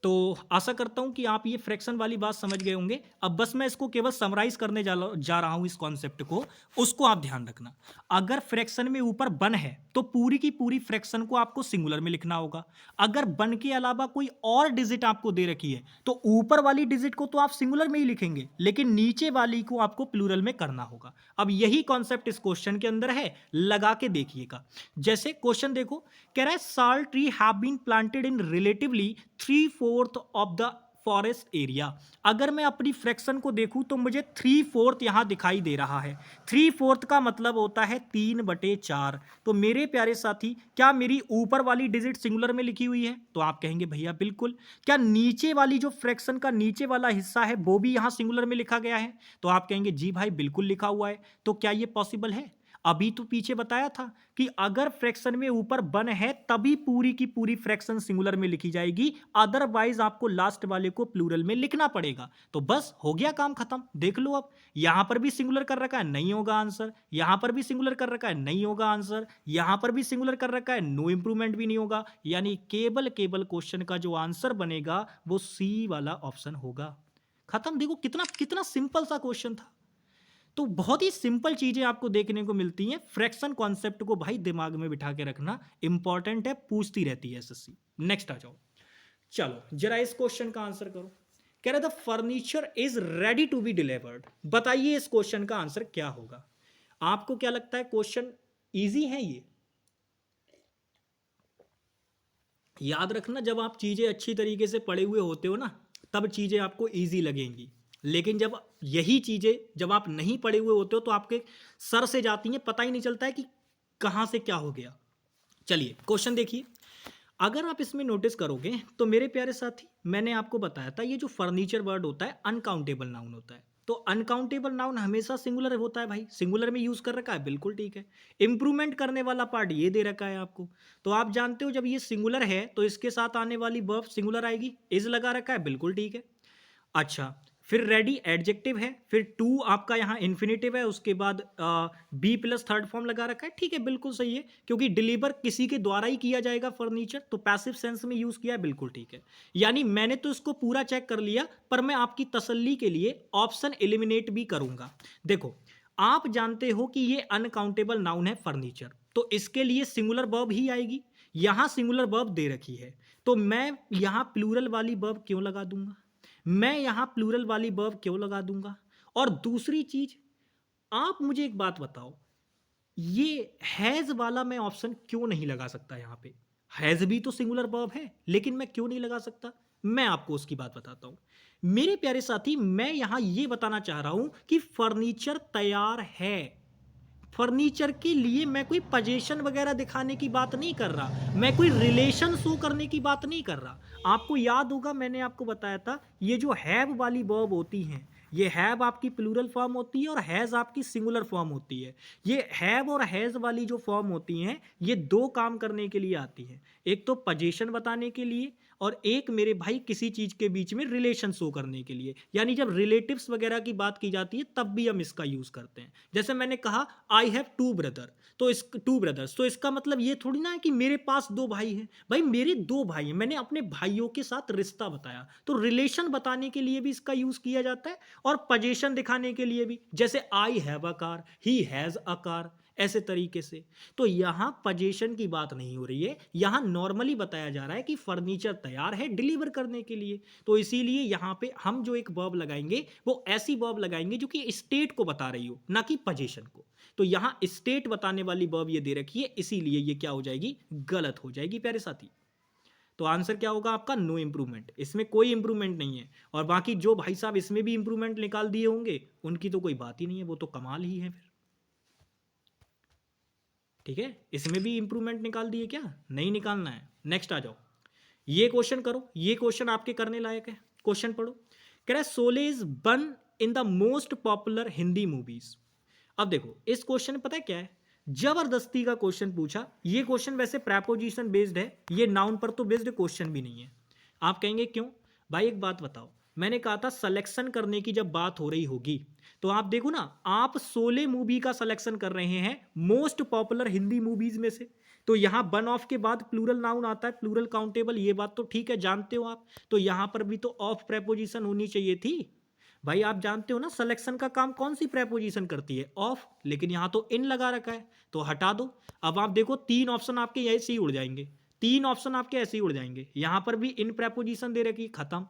तो आशा करता हूं कि आप ये फ्रैक्शन वाली बात समझ गए होंगे। अब बस मैं इसको केवल समराइज करने जा रहा हूं इस कॉन्सेप्ट को, उसको आप ध्यान रखना। अगर फ्रैक्शन में ऊपर 1 है तो पूरी की पूरी फ्रैक्शन को आपको सिंगुलर में लिखना होगा। अगर 1 के अलावा कोई और डिजिट आपको दे रखी है तो ऊपर वाली डिजिट को तो आप सिंगुलर में ही लिखेंगे, लेकिन नीचे वाली को आपको प्लूरल में करना होगा। अब यही कॉन्सेप्ट इस क्वेश्चन के अंदर है, लगा के देखिएगा। जैसे क्वेश्चन देखो, कह रहा है sal tree have been planted in relatively 3/4 of the forest area. अगर मैं अपनी फ्रैक्शन को देखूं तो मुझे 3/4 यहां दिखाई दे रहा है। 3/4 का मतलब होता है 3/4। तो मेरे प्यारे साथी, क्या मेरी ऊपर वाली डिजिट सिंगुलर में लिखी हुई है? तो आप कहेंगे भैया बिल्कुल। क्या नीचे वाली जो फ्रैक्शन का नीचे वाला हिस्सा है वो भी यहां सिंगुलर में लिखा गया है? तो आप कहेंगे जी भाई बिल्कुल लिखा हुआ है। तो क्या ये पॉसिबल है? अभी तो पीछे बताया था कि अगर फ्रैक्शन में ऊपर वन है तभी पूरी की पूरी फ्रैक्शन सिंगुलर में लिखी जाएगी, अदरवाइज आपको लास्ट वाले को प्लूरल में लिखना पड़ेगा। तो बस हो गया काम खत्म। देख लो, अब यहां पर भी सिंगुलर कर रखा है, नहीं होगा आंसर। यहां पर भी सिंगुलर कर रखा है, नहीं होगा आंसर। यहां पर भी सिंगुलर कर रखा है, नो इंप्रूवमेंट भी नहीं होगा। यानी केवल केवल क्वेश्चन का जो आंसर बनेगा वो सी वाला ऑप्शन होगा। खत्म। देखो कितना कितना सिंपल सा क्वेश्चन था। तो बहुत ही सिंपल चीजें आपको देखने को मिलती हैं। फ्रैक्शन कॉन्सेप्ट को भाई दिमाग में बिठा के रखना इंपॉर्टेंट है, पूछती रहती है एसएससी। नेक्स्ट आ जाओ। चलो जरा इस क्वेश्चन का आंसर करो। कह रहे the furniture is ready to be delivered. बताइए इस क्वेश्चन का आंसर क्या होगा। आपको क्या लगता है क्वेश्चन इजी है ये? याद रखना, जब आप चीजें अच्छी तरीके से पढ़े हुए होते हो ना, तब चीजें आपको इजी लगेंगी। लेकिन जब यही चीजें जब आप नहीं पढ़े हुए होते हो तो आपके सर से जाती हैं, पता ही नहीं चलता है कि कहां से क्या हो गया। चलिए क्वेश्चन देखिए। अगर आप इसमें नोटिस करोगे तो मेरे प्यारे साथी, मैंने आपको बताया था ये जो फर्नीचर वर्ड होता है अनकाउंटेबल नाउन होता है। तो अनकाउंटेबल नाउन हमेशा सिंगुलर होता है भाई, सिंगुलर में यूज कर रखा है, बिल्कुल ठीक है। इंप्रूवमेंट करने वाला पार्ट ये दे रखा है आपको। तो आप जानते हो जब ये सिंगुलर है तो इसके साथ आने वाली वर्ब सिंगुलर आएगी, इज लगा रखा है, बिल्कुल ठीक है। अच्छा, फिर रेडी एडजेक्टिव है, फिर टू आपका यहाँ इन्फिनेटिव है, उसके बाद बी प्लस थर्ड फॉर्म लगा रखा है, ठीक है, बिल्कुल सही है। क्योंकि डिलीवर किसी के द्वारा ही किया जाएगा फर्नीचर, तो पैसिव सेंस में यूज किया है, बिल्कुल ठीक है। यानी मैंने तो इसको पूरा चेक कर लिया, पर मैं आपकी तसल्ली के लिए ऑप्शन एलिमिनेट भी करूंगा। देखो, आप जानते हो कि ये अनकाउंटेबल नाउन है फर्नीचर, तो इसके लिए सिंगुलर वर्ब ही आएगी। यहां सिंगुलर वर्ब दे रखी है, तो मैं यहां प्लूरल वाली वर्ब क्यों लगा दूंगा? मैं यहां प्लूरल वाली वर्ब क्यों लगा दूंगा? और दूसरी चीज, आप मुझे एक बात बताओ, ये हैज वाला मैं ऑप्शन क्यों नहीं लगा सकता? यहां पे हैज भी तो सिंगुलर वर्ब है, लेकिन मैं क्यों नहीं लगा सकता? मैं आपको उसकी बात बताता हूं। मेरे प्यारे साथी, मैं यहां ये बताना चाह रहा हूं कि फर्नीचर तैयार है। फर्नीचर के लिए मैं कोई पोजीशन वगैरह दिखाने की बात नहीं कर रहा, मैं कोई रिलेशन शो करने की बात नहीं कर रहा। आपको याद होगा मैंने आपको बताया था, ये जो हैव वाली वर्ब होती हैं, ये हैव आपकी प्लूरल फॉर्म होती है और हैज आपकी सिंगुलर फॉर्म होती है। ये हैव और हैज वाली जो फॉर्म होती हैं, ये दो काम करने के लिए आती हैं। एक तो पोजीशन बताने के लिए, और एक मेरे भाई किसी चीज के बीच में रिलेशन शो करने के लिए। यानी जब रिलेटिव्स वगैरह की बात की जाती है तब भी हम इसका यूज करते हैं। जैसे मैंने कहा आई हैव टू ब्रदर, तो इस टू ब्रदर्स, तो इसका मतलब ये थोड़ी ना है कि मेरे पास दो भाई हैं। भाई मेरे दो भाई हैं, मैंने अपने भाइयों के साथ रिश्ता बताया, तो रिलेशन बताने के लिए भी इसका यूज किया जाता है और पोजीशन दिखाने के लिए भी। जैसे I have a car, he has a car, ऐसे तरीके से। तो यहां पोजीशन की बात नहीं हो रही है, यहां नॉर्मली बताया जा रहा है कि फर्नीचर तैयार है डिलीवर करने के लिए। तो इसीलिए यहां पे हम जो एक वर्ब लगाएंगे वो ऐसी वर्ब लगाएंगे जो कि स्टेट को बता रही हो, ना कि पोजीशन को। तो यहां स्टेट बताने वाली वर्ब ये दे रखी है, इसीलिए ये क्या हो जाएगी? गलत हो जाएगी प्यारे साथी। तो आंसर क्या होगा आपका? No improvement. इसमें कोई इंप्रूवमेंट नहीं है। और बाकी जो भाई साहब इसमें भी इंप्रूवमेंट निकाल दिए होंगे, उनकी तो कोई बात ही नहीं है, वो तो कमाल ही है फिर। ठीक है, इसमें भी इंप्रूवमेंट निकाल दिए क्या? नहीं निकालना है। नेक्स्ट आ जाओ, ये क्वेश्चन करो, ये क्वेश्चन आपके करने लायक है। क्वेश्चन पढ़ो। कह रहा है Sholay is one in the most popular Hindi movies. अब देखो इस क्वेश्चन में पता है क्या है? जबरदस्ती का क्वेश्चन पूछा। ये क्वेश्चन वैसे प्रेपोजिशन बेस्ड है, ये नाउन पर तो बेस्ड क्वेश्चन भी नहीं है। आप कहेंगे क्यों? भाई एक बात बताओ, मैंने कहा था सिलेक्शन करने की जब बात हो रही होगी, तो आप देखो ना, आप 16 मूवी का सिलेक्शन कर रहे हैं मोस्ट पॉपुलर हिंदी मूवीज में से। तो यहां वन ऑफ के बाद प्लूरल नाउन आता है, प्लूरल काउंटेबल, ये बात तो ठीक है, जानते हो आप। तो यहां पर भी तो ऑफ प्रेपोजिशन होनी चाहिए थी। भाई आप जानते हो ना सिलेक्शन का काम कौन सी प्रेपोजिशन करती है? ऑफ। लेकिन यहां तो इन लगा रखा है, तो हटा दो। अब आप देखो तीन ऑप्शन आपके ऐसे ही उड़ जाएंगे, तीन ऑप्शन आपके ऐसे ही उड़ जाएंगे। यहां पर भी इन प्रेपोजिशन दे रखी, खत्म।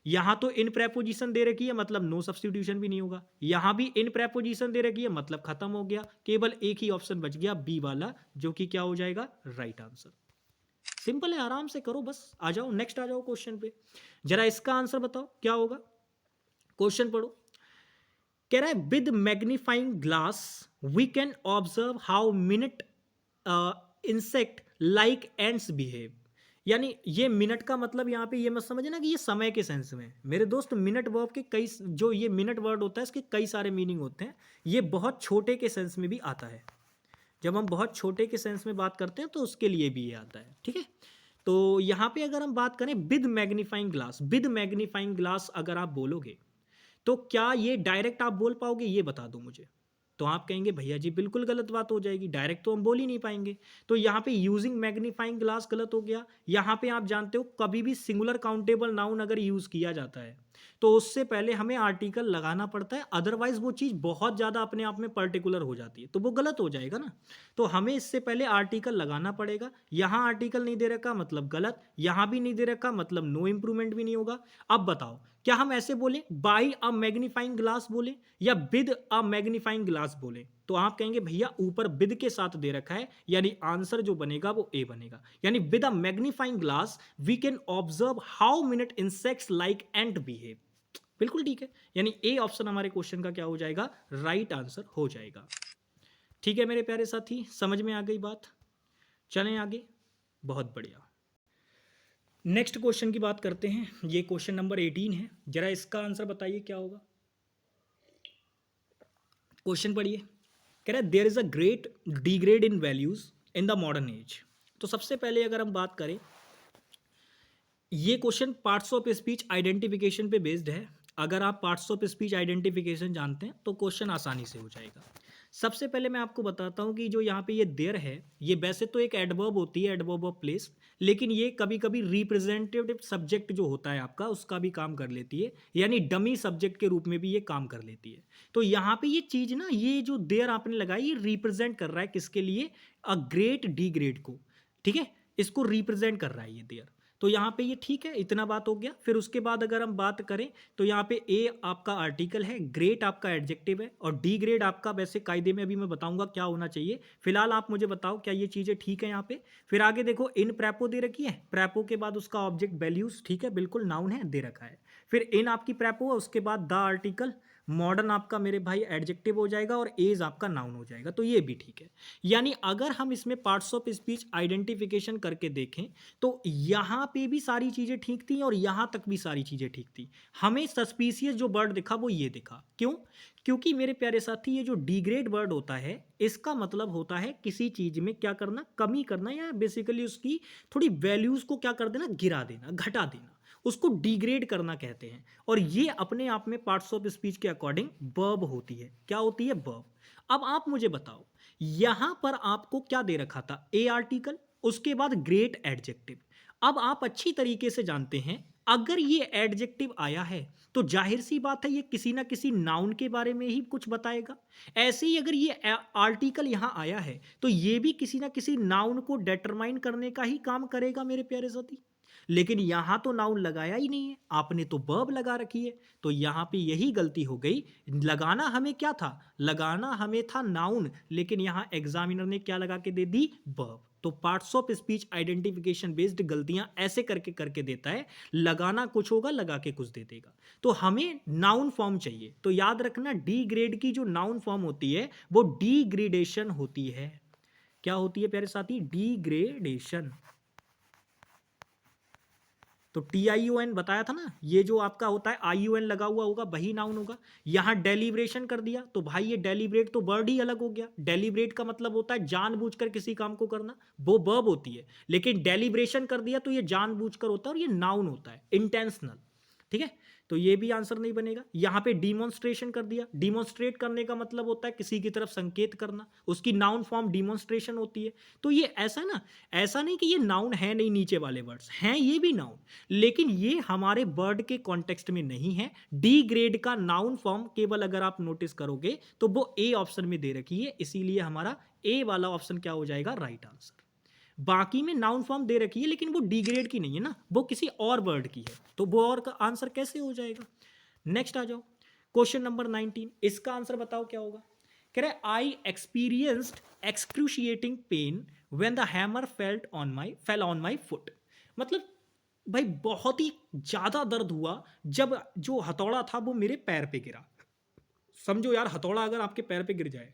यहां तो इन प्रेपोजिशन दे रखी है, मतलब नो सब्स्टिट्यूशन भी नहीं होगा। यहां भी इन प्रेपोजिशन दे रखी है, मतलब खत्म हो गया। केवल एक ही ऑप्शन बच गया, बी वाला, जो कि क्या हो जाएगा? Right answer. सिंपल है, आराम से करो बस। आ जाओ नेक्स्ट, आ जाओ क्वेश्चन पे। जरा इसका आंसर बताओ क्या होगा। क्वेश्चन पढ़ो। कह रहा है with magnifying glass we can observe how minute insect like ants behave. यानी ये मिनट का मतलब यहां पे ये मत समझना कि ये समय के सेंस में। मेरे दोस्त मिनट वर्ब के कई, जो ये मिनट वर्ड होता है इसके कई सारे मीनिंग होते हैं, ये बहुत छोटे के सेंस में भी आता है। जब हम बहुत छोटे के सेंस में बात करते हैं तो उसके लिए भी ये आता है, ठीक है। तो यहाँ पे अगर हम बात करें विद मैग्नीफाइंग ग्लास अगर आप बोलोगे तो क्या ये डायरेक्ट आप बोल पाओगे, ये बता दो मुझे। तो आप कहेंगे भैया जी बिल्कुल गलत बात हो जाएगी, डायरेक्ट तो हम बोल ही नहीं पाएंगे। तो यहाँ पे यूजिंग मैग्नीफाइंग ग्लास गलत हो गया। यहाँ पे आप जानते हो कभी भी सिंगुलर काउंटेबल नाउन अगर यूज किया जाता है तो उससे पहले हमें आर्टिकल लगाना पड़ता है, अदरवाइज वो चीज़ बहुत ज़्यादा अपने आप में पर्टिकुलर हो जाती है तो वो गलत हो जाएगा ना। तो हमें इससे पहले आर्टिकल लगाना पड़ेगा। यहाँ आर्टिकल नहीं दे रखा मतलब गलत, यहाँ भी नहीं दे रखा मतलब नो इंप्रूवमेंट भी नहीं होगा। अब बताओ क्या हम ऐसे बोले बाई अ मैग्नीफाइंग ग्लास बोले या विद अ मैग्नीफाइंग ग्लास बोले। तो आप कहेंगे भैया ऊपर विद के साथ दे रखा है, यानी आंसर जो बनेगा वो ए बनेगा। यानी with a magnifying glass we can observe how minute insects like ant behave. बिल्कुल ठीक है, यानी ए ऑप्शन हमारे क्वेश्चन का क्या हो जाएगा, राइट आंसर हो जाएगा। ठीक है मेरे प्यारे साथी, समझ में आ गई बात। चलें आगे, बहुत बढ़िया। नेक्स्ट क्वेश्चन की बात करते हैं। ये क्वेश्चन नंबर 18 है, जरा इसका आंसर बताइए क्या होगा। क्वेश्चन पढ़िए, कह रहा है there is a great degrade in values in the modern age. तो सबसे पहले अगर हम बात करें, ये question parts of speech identification पे बेस्ड है। अगर आप पार्ट्स ऑफ स्पीच आइडेंटिफिकेशन जानते हैं तो क्वेश्चन आसानी से हो जाएगा। सबसे पहले मैं आपको बताता हूँ कि जो यहाँ पे ये देयर है, ये वैसे तो एक एडवर्ब होती है, एडवर्ब ऑफ प्लेस, लेकिन ये कभी कभी रिप्रेजेंटेटिव सब्जेक्ट जो होता है आपका उसका भी काम कर लेती है, यानी डमी सब्जेक्ट के रूप में भी ये काम कर लेती है। तो यहाँ पे ये चीज़ ना, ये जो देयर आपने लगाई ये रिप्रेजेंट कर रहा है किसके लिए, अ ग्रेट डी ग्रेड को, ठीक है, इसको रिप्रेजेंट कर रहा है ये देयर। तो यहाँ पे ये ठीक है, इतना बात हो गया। फिर उसके बाद अगर हम बात करें तो यहाँ पे ए आपका आर्टिकल है, ग्रेट आपका एडजेक्टिव है और डी ग्रेड आपका वैसे कायदे में अभी मैं बताऊंगा क्या होना चाहिए। फिलहाल आप मुझे बताओ क्या ये चीज़ें ठीक है यहाँ पे। फिर आगे देखो इन प्रेपो दे रखी है, प्रेपो के बाद उसका ऑब्जेक्ट वैल्यूज, ठीक है बिल्कुल नाउन है दे रखा है। फिर इन आपकी प्रेपो है, उसके बाद द आर्टिकल, मॉडर्न आपका मेरे भाई एडजेक्टिव हो जाएगा और एज आपका नाउन हो जाएगा, तो ये भी ठीक है। यानी अगर हम इसमें पार्ट्स ऑफ स्पीच आइडेंटिफिकेशन करके देखें तो यहाँ पे भी सारी चीज़ें ठीक थी और यहाँ तक भी सारी चीज़ें ठीक थी। हमें सस्पिशियस जो वर्ड दिखा वो ये दिखा, क्यों? क्योंकि मेरे प्यारे साथी ये जो डिग्रेड वर्ड होता है इसका मतलब होता है किसी चीज़ में क्या करना, कमी करना, या बेसिकली उसकी थोड़ी वैल्यूज़ को क्या कर देना, गिरा देना, घटा देना, उसको डिग्रेड करना कहते हैं। और ये अपने आप में पार्ट्स ऑफ स्पीच के अकॉर्डिंग वर्ब होती है। क्या होती है? वर्ब। अब आप मुझे बताओ यहां पर आपको क्या दे रखा था, ए आर्टिकल, उसके बाद ग्रेट एडजेक्टिव। अब आप अच्छी तरीके से जानते हैं अगर ये एडजेक्टिव आया है तो जाहिर सी बात है ये किसी ना किसी नाउन के बारे में ही कुछ बताएगा। ऐसे ही अगर ये आर्टिकल यहां आया है तो ये भी किसी ना किसी नाउन को डिटरमाइन करने का ही काम करेगा मेरे प्यारे साथी। लेकिन यहां तो नाउन लगाया ही नहीं है, आपने तो वर्ब लगा रखी है। तो यहां पे यही गलती हो गई, लगाना हमें क्या था, लगाना हमें था नाउन, लेकिन यहां एग्जामिनर ने क्या लगा के दे दी, वर्ब। तो parts of speech identification based गलतियां ऐसे करके करके देता है, लगाना कुछ होगा लगा के कुछ दे देगा। तो हमें नाउन फॉर्म चाहिए, तो याद रखना डी ग्रेड की जो नाउन फॉर्म होती है वो डिग्रेडेशन होती है। क्या होती है प्यारे साथी? डिग्रेडेशन। तो TION बताया था ना, ये जो आपका होता है ION लगा हुआ होगा वही नाउन होगा। यहां डेलिब्रेशन कर दिया तो भाई ये डेलिब्रेट तो वर्ड ही अलग हो गया। डेलिब्रेट का मतलब होता है जानबूझकर किसी काम को करना, वो वर्ब होती है। लेकिन डेलिब्रेशन कर दिया तो ये जानबूझकर होता है और ये नाउन होता है, इंटेंशनल, ठीक है। तो ये भी आंसर नहीं बनेगा। यहां पे डिमॉन्स्ट्रेशन कर दिया, डिमॉन्स्ट्रेट करने का मतलब होता है किसी की तरफ संकेत करना, उसकी नाउन फॉर्म डिमॉन्स्ट्रेशन होती है। तो ये ऐसा ना, ऐसा नहीं कि ये नाउन है नहीं, नीचे वाले वर्ड्स हैं ये भी नाउन, लेकिन ये हमारे वर्ड के कॉन्टेक्स्ट में नहीं है। डी ग्रेड का नाउन फॉर्म केवल अगर आप नोटिस करोगे तो वो ए ऑप्शन में दे रखी है, इसीलिए हमारा ए वाला ऑप्शन क्या हो जाएगा, राइट आंसर। बाकी में नाउन फॉर्म दे रखी है लेकिन वो डी ग्रेड की नहीं है ना, वो किसी और वर्ड की है, तो वो और का आंसर कैसे हो जाएगा। नेक्स्ट आ जाओ, क्वेश्चन नंबर 19, इसका आंसर बताओ क्या होगा। कह रहे I experienced excruciating pen when the hammer fell on my foot. मतलब भाई बहुत ही ज्यादा दर्द हुआ जब जो हथौड़ा था वो मेरे पैर पे गिरा। समझो यार, हथौड़ा अगर आपके पैर पे गिर जाए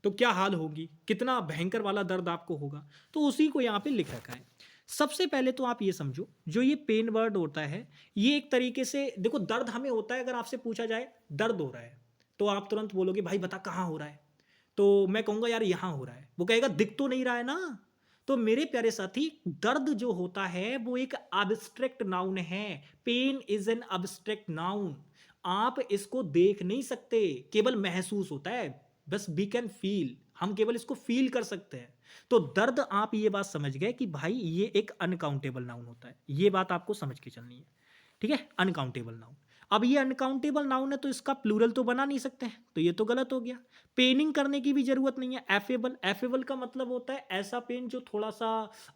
तो क्या हाल होगी, कितना भयंकर वाला दर्द आपको होगा। तो उसी को यहाँ पे लिख रखा है। सबसे पहले तो आप ये समझो, जो ये पेन वर्ड होता है ये एक तरीके से देखो, दर्द हमें होता है, अगर आपसे पूछा जाए दर्द हो रहा है तो आप तुरंत बोलोगे भाई बता कहाँ हो रहा है। तो मैं कहूँगा यार यहाँ हो रहा है, वो कहेगा दिख तो नहीं रहा है ना। तो मेरे प्यारे साथी, दर्द जो होता है वो एक अब्स्ट्रैक्ट नाउन है। Pain is an abstract noun. आप इसको देख नहीं सकते, केवल महसूस होता है। बस वी कैन फील, हम केवल इसको फील कर सकते हैं। तो दर्द, आप ये बात समझ गए कि भाई ये एक अनकाउंटेबल नाउन होता है। ये बात आपको समझ के चलनी है, ठीक है, अनकाउंटेबल नाउन। अब ये अनकाउंटेबल नाउन है तो इसका प्लूरल तो बना नहीं सकते हैं, तो ये तो गलत हो गया। पेनिंग करने की भी जरूरत नहीं है। एफेबल, एफेबल का मतलब होता है ऐसा पेन जो थोड़ा सा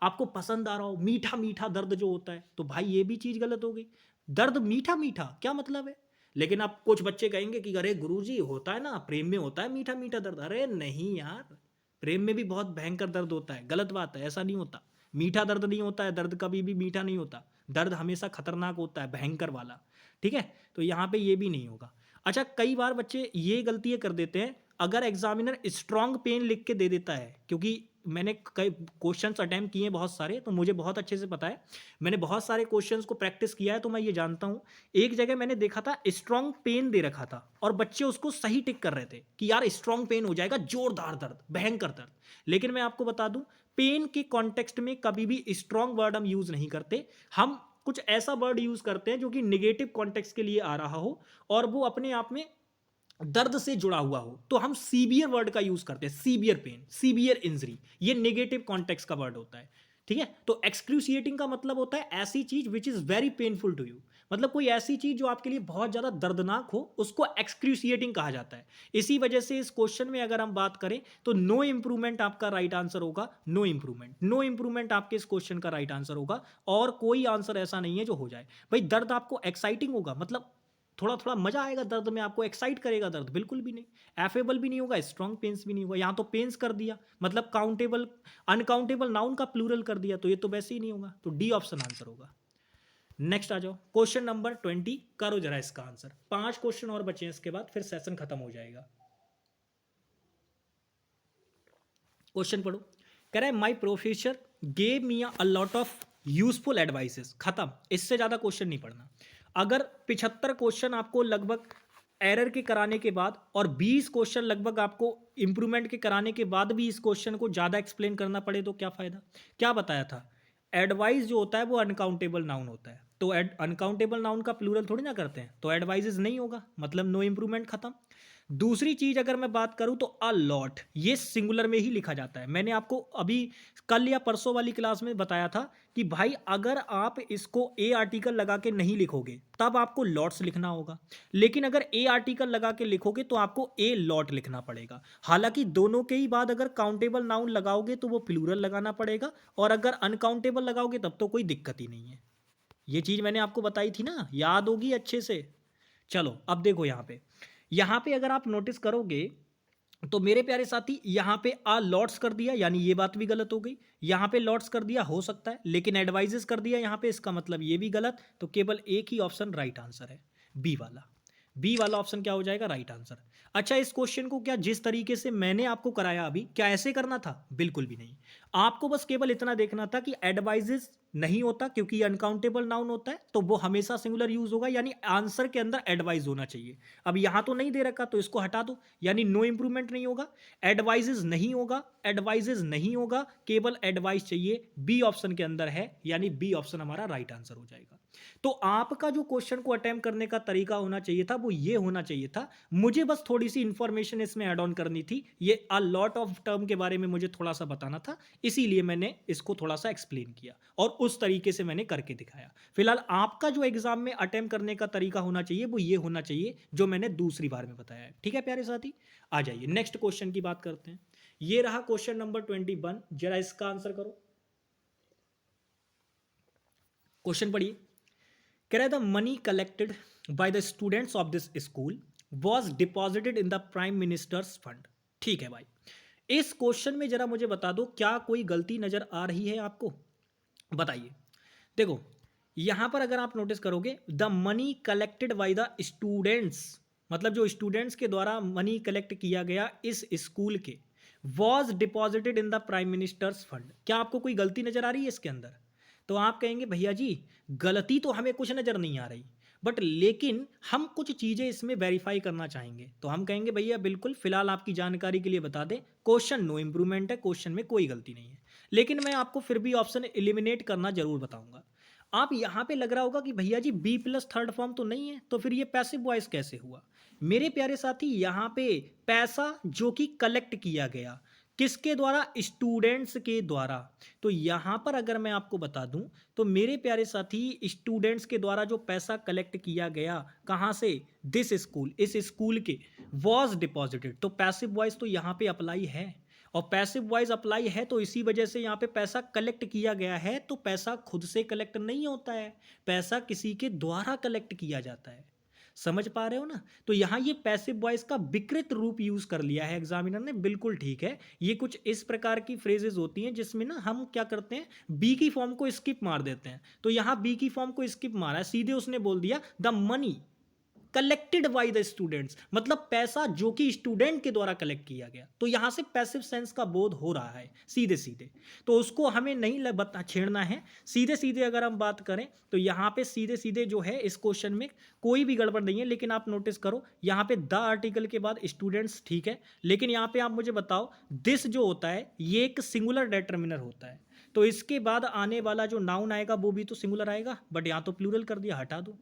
आपको पसंद आ रहा हो, मीठा मीठा दर्द जो होता है, तो भाई ये भी चीज गलत हो गई। दर्द मीठा मीठा क्या मतलब है? लेकिन अब कुछ बच्चे कहेंगे कि अरे गुरुजी होता है ना, प्रेम में होता है मीठा मीठा दर्द। अरे नहीं यार, प्रेम में भी बहुत भयंकर दर्द होता है। गलत बात है, ऐसा नहीं होता। मीठा दर्द नहीं होता है, दर्द कभी भी मीठा नहीं होता। दर्द हमेशा खतरनाक होता है, भयंकर वाला, ठीक है। तो यहाँ पे ये भी नहीं होगा। अच्छा, कई बार बच्चे ये गलतियाँ कर देते हैं, अगर एग्जामिनर स्ट्रॉन्ग पेन लिख के दे देता है, क्योंकि मैंने कई क्वेश्चंस अटेम्प्ट किए हैं बहुत सारे, तो मुझे बहुत अच्छे से पता है। मैंने बहुत सारे क्वेश्चंस को प्रैक्टिस किया है, तो मैं ये जानता हूँ। एक जगह मैंने देखा था स्ट्रॉन्ग पेन दे रखा था और बच्चे उसको सही टिक कर रहे थे कि यार स्ट्रॉन्ग पेन हो जाएगा, जोरदार दर्द, भयंकर दर्द। लेकिन मैं आपको बता दूं, पेन के कॉन्टेक्स्ट में कभी भी स्ट्रॉन्ग वर्ड हम यूज नहीं करते। हम कुछ ऐसा वर्ड यूज करते हैं जो कि निगेटिव कॉन्टेक्स्ट के लिए आ रहा हो और वो अपने आप में दर्द से जुड़ा हुआ हो, तो हम सीवियर वर्ड का यूज करते हैं। सीवियर पेन, सीवियर इंजरी, ये नेगेटिव कॉन्टेक्स्ट का वर्ड होता है, ठीक है। तो एक्सक्रूसिएटिंग का मतलब होता है ऐसी चीज which is very painful to you, मतलब कोई ऐसी चीज जो आपके लिए बहुत ज्यादा दर्दनाक हो, उसको एक्सक्रूसिएटिंग कहा जाता है। इसी वजह से इस क्वेश्चन में अगर हम बात करें तो नो इंप्रूवमेंट आपका राइट आंसर होगा। नो इंप्रूवमेंट, नो इंप्रूवमेंट आपके इस क्वेश्चन का राइट आंसर होगा। और कोई आंसर ऐसा नहीं है जो हो जाए। भाई दर्द आपको एक्साइटिंग होगा, मतलब थोड़ा थोड़ा मजा आएगा दर्द में, आपको एक्साइट करेगा दर्द? बिल्कुल भी नहीं। एफेबल भी नहीं होगा, स्ट्रॉन्ग पेन्स भी नहीं होगा। यहाँ तो पेन्स कर दिया, मतलब काउंटेबल, अनकाउंटेबल नाउन का प्लूरल कर दिया, तो ये तो वैसे ही नहीं होगा। तो डी ऑप्शन आंसर होगा। नेक्स्ट आ जाओ, क्वेश्चन नंबर 20 करो जरा इसका आंसर। 5 क्वेश्चन और बचे हैं, इसके बाद फिर सेशन खत्म हो जाएगा। क्वेश्चन पढ़ो। कह रहा है my professor gave me a lot of useful advices. खत्म, इससे ज्यादा क्वेश्चन नहीं पढ़ना। अगर 75 क्वेश्चन आपको लगभग एरर के कराने के बाद और 20 क्वेश्चन लगभग आपको इंप्रूवमेंट के कराने के बाद भी इस क्वेश्चन को ज्यादा एक्सप्लेन करना पड़े तो क्या फायदा? क्या बताया था? एडवाइस जो होता है वो अनकाउंटेबल नाउन होता है, तो अनकाउंटेबल नाउन का प्लूरल थोड़ी ना करते हैं, तो एडवाइजेज नहीं होगा, मतलब नो इंप्रूवमेंट, खत्म। दूसरी चीज अगर मैं बात करूं तो अ लॉट, ये सिंगुलर में ही लिखा जाता है। मैंने आपको अभी कल या परसों वाली क्लास में बताया था कि भाई अगर आप इसको ए आर्टिकल लगा के नहीं लिखोगे तब आपको लॉट्स लिखना होगा, लेकिन अगर ए आर्टिकल लगा के लिखोगे तो आपको ए लॉट लिखना पड़ेगा। हालांकि दोनों के ही बाद अगर काउंटेबल नाउन लगाओगे तो वो प्लूरल लगाना पड़ेगा, और अगर अनकाउंटेबल लगाओगे तब तो कोई दिक्कत ही नहीं है। ये चीज मैंने आपको बताई थी ना, याद होगी अच्छे से। चलो अब देखो यहाँ पे अगर आप नोटिस करोगे तो मेरे प्यारे साथी, यहाँ पे आ लॉट्स कर दिया, यानी ये बात भी गलत हो गई। यहाँ पे लॉट्स कर दिया, हो सकता है, लेकिन एडवाइजेस कर दिया यहाँ पे, इसका मतलब ये भी गलत। तो केवल एक ही ऑप्शन राइट आंसर है, बी वाला। बी वाला ऑप्शन क्या हो जाएगा? Right answer. अच्छा, इस क्वेश्चन को क्या जिस तरीके से मैंने आपको कराया अभी, क्या ऐसे करना था? बिल्कुल भी नहीं। आपको बस केवल इतना देखना था कि एडवाइजेस नहीं होता, क्योंकि अनकाउंटेबल नाउन होता है तो वो हमेशा सिंगुलर यूज होगा, यानी आंसर के अंदर एडवाइज होना चाहिए। अब यहां तो नहीं दे रखा तो इसको हटा दो, यानी नो इंप्रूवमेंट नहीं होगा, एडवाइजेस नहीं होगा, एडवाइजेस नहीं होगा, केवल एडवाइस चाहिए। बी ऑप्शन के अंदर है, यानी बी ऑप्शन हमारा राइट आंसर हो जाएगा। तो आपका जो क्वेश्चन को अटेम्प्ट करने का तरीका होना चाहिए था वो ये होना चाहिए था। मुझे बस थोड़ी सी इंफॉर्मेशन इसमें ऐड ऑन करनी थी, ये अ लॉट ऑफ टर्म के बारे में मुझे थोड़ा सा बताना था, इसीलिए मैंने इसको थोड़ा सा एक्सप्लेन किया और उस तरीके से मैंने करके दिखाया। फिलहाल आपका जो एग्जाम में अटेम्प्ट करने का तरीका होना चाहिए वो ये होना चाहिए जो मैंने दूसरी बार में बताया है। ठीक है प्यारे साथी, आ जाइए नेक्स्ट क्वेश्चन की बात करते हैं। ये रहा क्वेश्चन नंबर 21, जरा इसका आंसर करो। क्वेश्चन पढ़िए। कह रहा है the money collected by the students of this school was deposited in the prime ministers fund. ठीक है भाई, इस क्वेश्चन में जरा मुझे बता दो क्या कोई गलती नजर आ रही है आपको? बताइए। देखो यहां पर अगर आप नोटिस करोगे, the money collected by the students, मतलब जो स्टूडेंट्स के द्वारा मनी कलेक्ट किया गया इस स्कूल के, was deposited in the prime ministers fund. क्या आपको कोई गलती नजर आ रही है इसके अंदर? तो आप कहेंगे भैया जी गलती तो हमें कुछ नजर नहीं आ रही, बट लेकिन हम कुछ चीज़ें इसमें वेरीफाई करना चाहेंगे, तो हम कहेंगे भैया बिल्कुल फिलहाल आपकी जानकारी के लिए बता दें, क्वेश्चन नो इम्प्रूवमेंट है, क्वेश्चन में कोई गलती नहीं है। लेकिन मैं आपको फिर भी ऑप्शन एलिमिनेट करना जरूर बताऊंगा। आप यहाँ पे लग रहा होगा कि भैया जी बी प्लस थर्ड फॉर्म तो नहीं है, तो फिर ये पैसिव वॉइस कैसे हुआ? मेरे प्यारे साथी, यहाँ पे पैसा जो कि कलेक्ट किया गया किसके द्वारा? स्टूडेंट्स के द्वारा। तो यहाँ पर अगर मैं आपको बता दूं, तो मेरे प्यारे साथी स्टूडेंट्स के द्वारा जो पैसा कलेक्ट किया गया, कहाँ से? दिस स्कूल, इस स्कूल के, वॉज डिपॉजिटेड। तो पैसिव वॉइस तो यहाँ पे अप्लाई है, और पैसिव वॉइस अप्लाई है तो इसी वजह से यहाँ पे पैसा कलेक्ट किया गया है। तो पैसा खुद से कलेक्ट नहीं होता है, पैसा किसी के द्वारा कलेक्ट किया जाता है। समझ पा रहे हो ना? तो यहाँ ये पैसिव वॉइस का विकृत रूप यूज कर लिया है एग्जामिनर ने, बिल्कुल ठीक है। ये कुछ इस प्रकार की फ्रेजेस होती हैं जिसमें ना हम क्या करते हैं, बी की फॉर्म को स्किप मार देते हैं। तो यहाँ बी की फॉर्म को स्किप मारा है, सीधे उसने बोल दिया the money collected by the students, मतलब पैसा जो कि स्टूडेंट के द्वारा कलेक्ट किया गया। तो यहां से पैसिव सेंस का बोध हो रहा है सीधे सीधे, तो उसको हमें नहीं छेड़ना है। सीधे सीधे अगर हम बात करें तो यहां पे सीधे सीधे जो है इस क्वेश्चन में कोई भी गड़बड़ नहीं है। लेकिन आप नोटिस करो यहां पे द आर्टिकल के बाद स्टूडेंट्स, ठीक है, लेकिन यहां पे आप मुझे बताओ दिस जो होता है ये एक सिंगुलर डिटरमिनर होता है, तो इसके बाद आने वाला जो नाउन आएगा वो भी तो सिंगुलर आएगा, बट यहां तो प्लूरल कर दिया, हटा दो।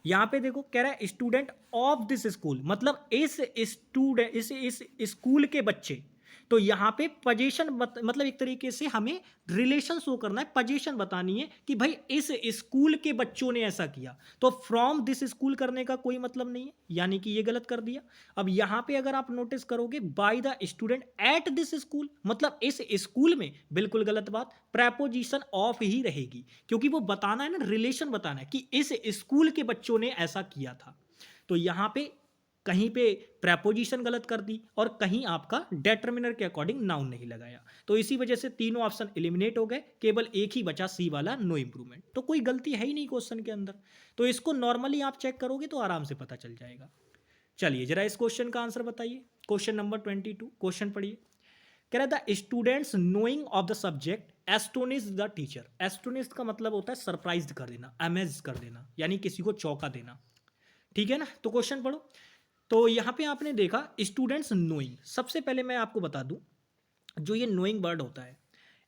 यहाँ पे देखो कह रहा है स्टूडेंट ऑफ दिस स्कूल, मतलब इस स्टूडेंट, इस स्कूल के बच्चे। तो यहाँ पे पोजीशन मतलब एक तरीके से हमें रिलेशन शो करना है, पोजीशन बतानी है कि भाई इस स्कूल के बच्चों ने ऐसा किया। तो फ्रॉम दिस स्कूल करने का कोई मतलब नहीं है, यानी कि ये गलत कर दिया। अब यहाँ पे अगर आप नोटिस करोगे by the student at this school, मतलब इस स्कूल में, बिल्कुल गलत बात, प्रेपोजिशन ऑफ ही रहेगी, क्योंकि वो बताना है ना, रिलेशन बताना है कि इस स्कूल के बच्चों ने ऐसा किया था। तो यहाँ पे कहीं पे प्रेपोजिशन गलत कर दी और कहीं आपका डेटर्मिनर के अकॉर्डिंग नाउन नहीं लगाया। तो इसी वजह से तीनों ऑप्शन एलिमिनेट हो गए, केवल एक ही बचा सी वाला, नो इंप्रूवमेंट। तो कोई गलती है ही नहीं क्वेश्चन के अंदर, तो इसको नॉर्मली आप चेक करोगे तो आराम से पता चल जाएगा। चलिए जरा इस क्वेश्चन का आंसर बताइए। क्वेश्चन नंबर 22, क्वेश्चन पढ़िए। कह रहा है the students knowing of the subject astonish the teacher. Astonish का मतलब होता है सरप्राइज कर देना, अमेज कर देना, यानी किसी को चौंका देना, ठीक है ना? तो क्वेश्चन पढ़ो। तो यहाँ पे आपने देखा स्टूडेंट्स नोइंग, सबसे पहले मैं आपको बता दूं, जो ये नोइंग वर्ड होता है,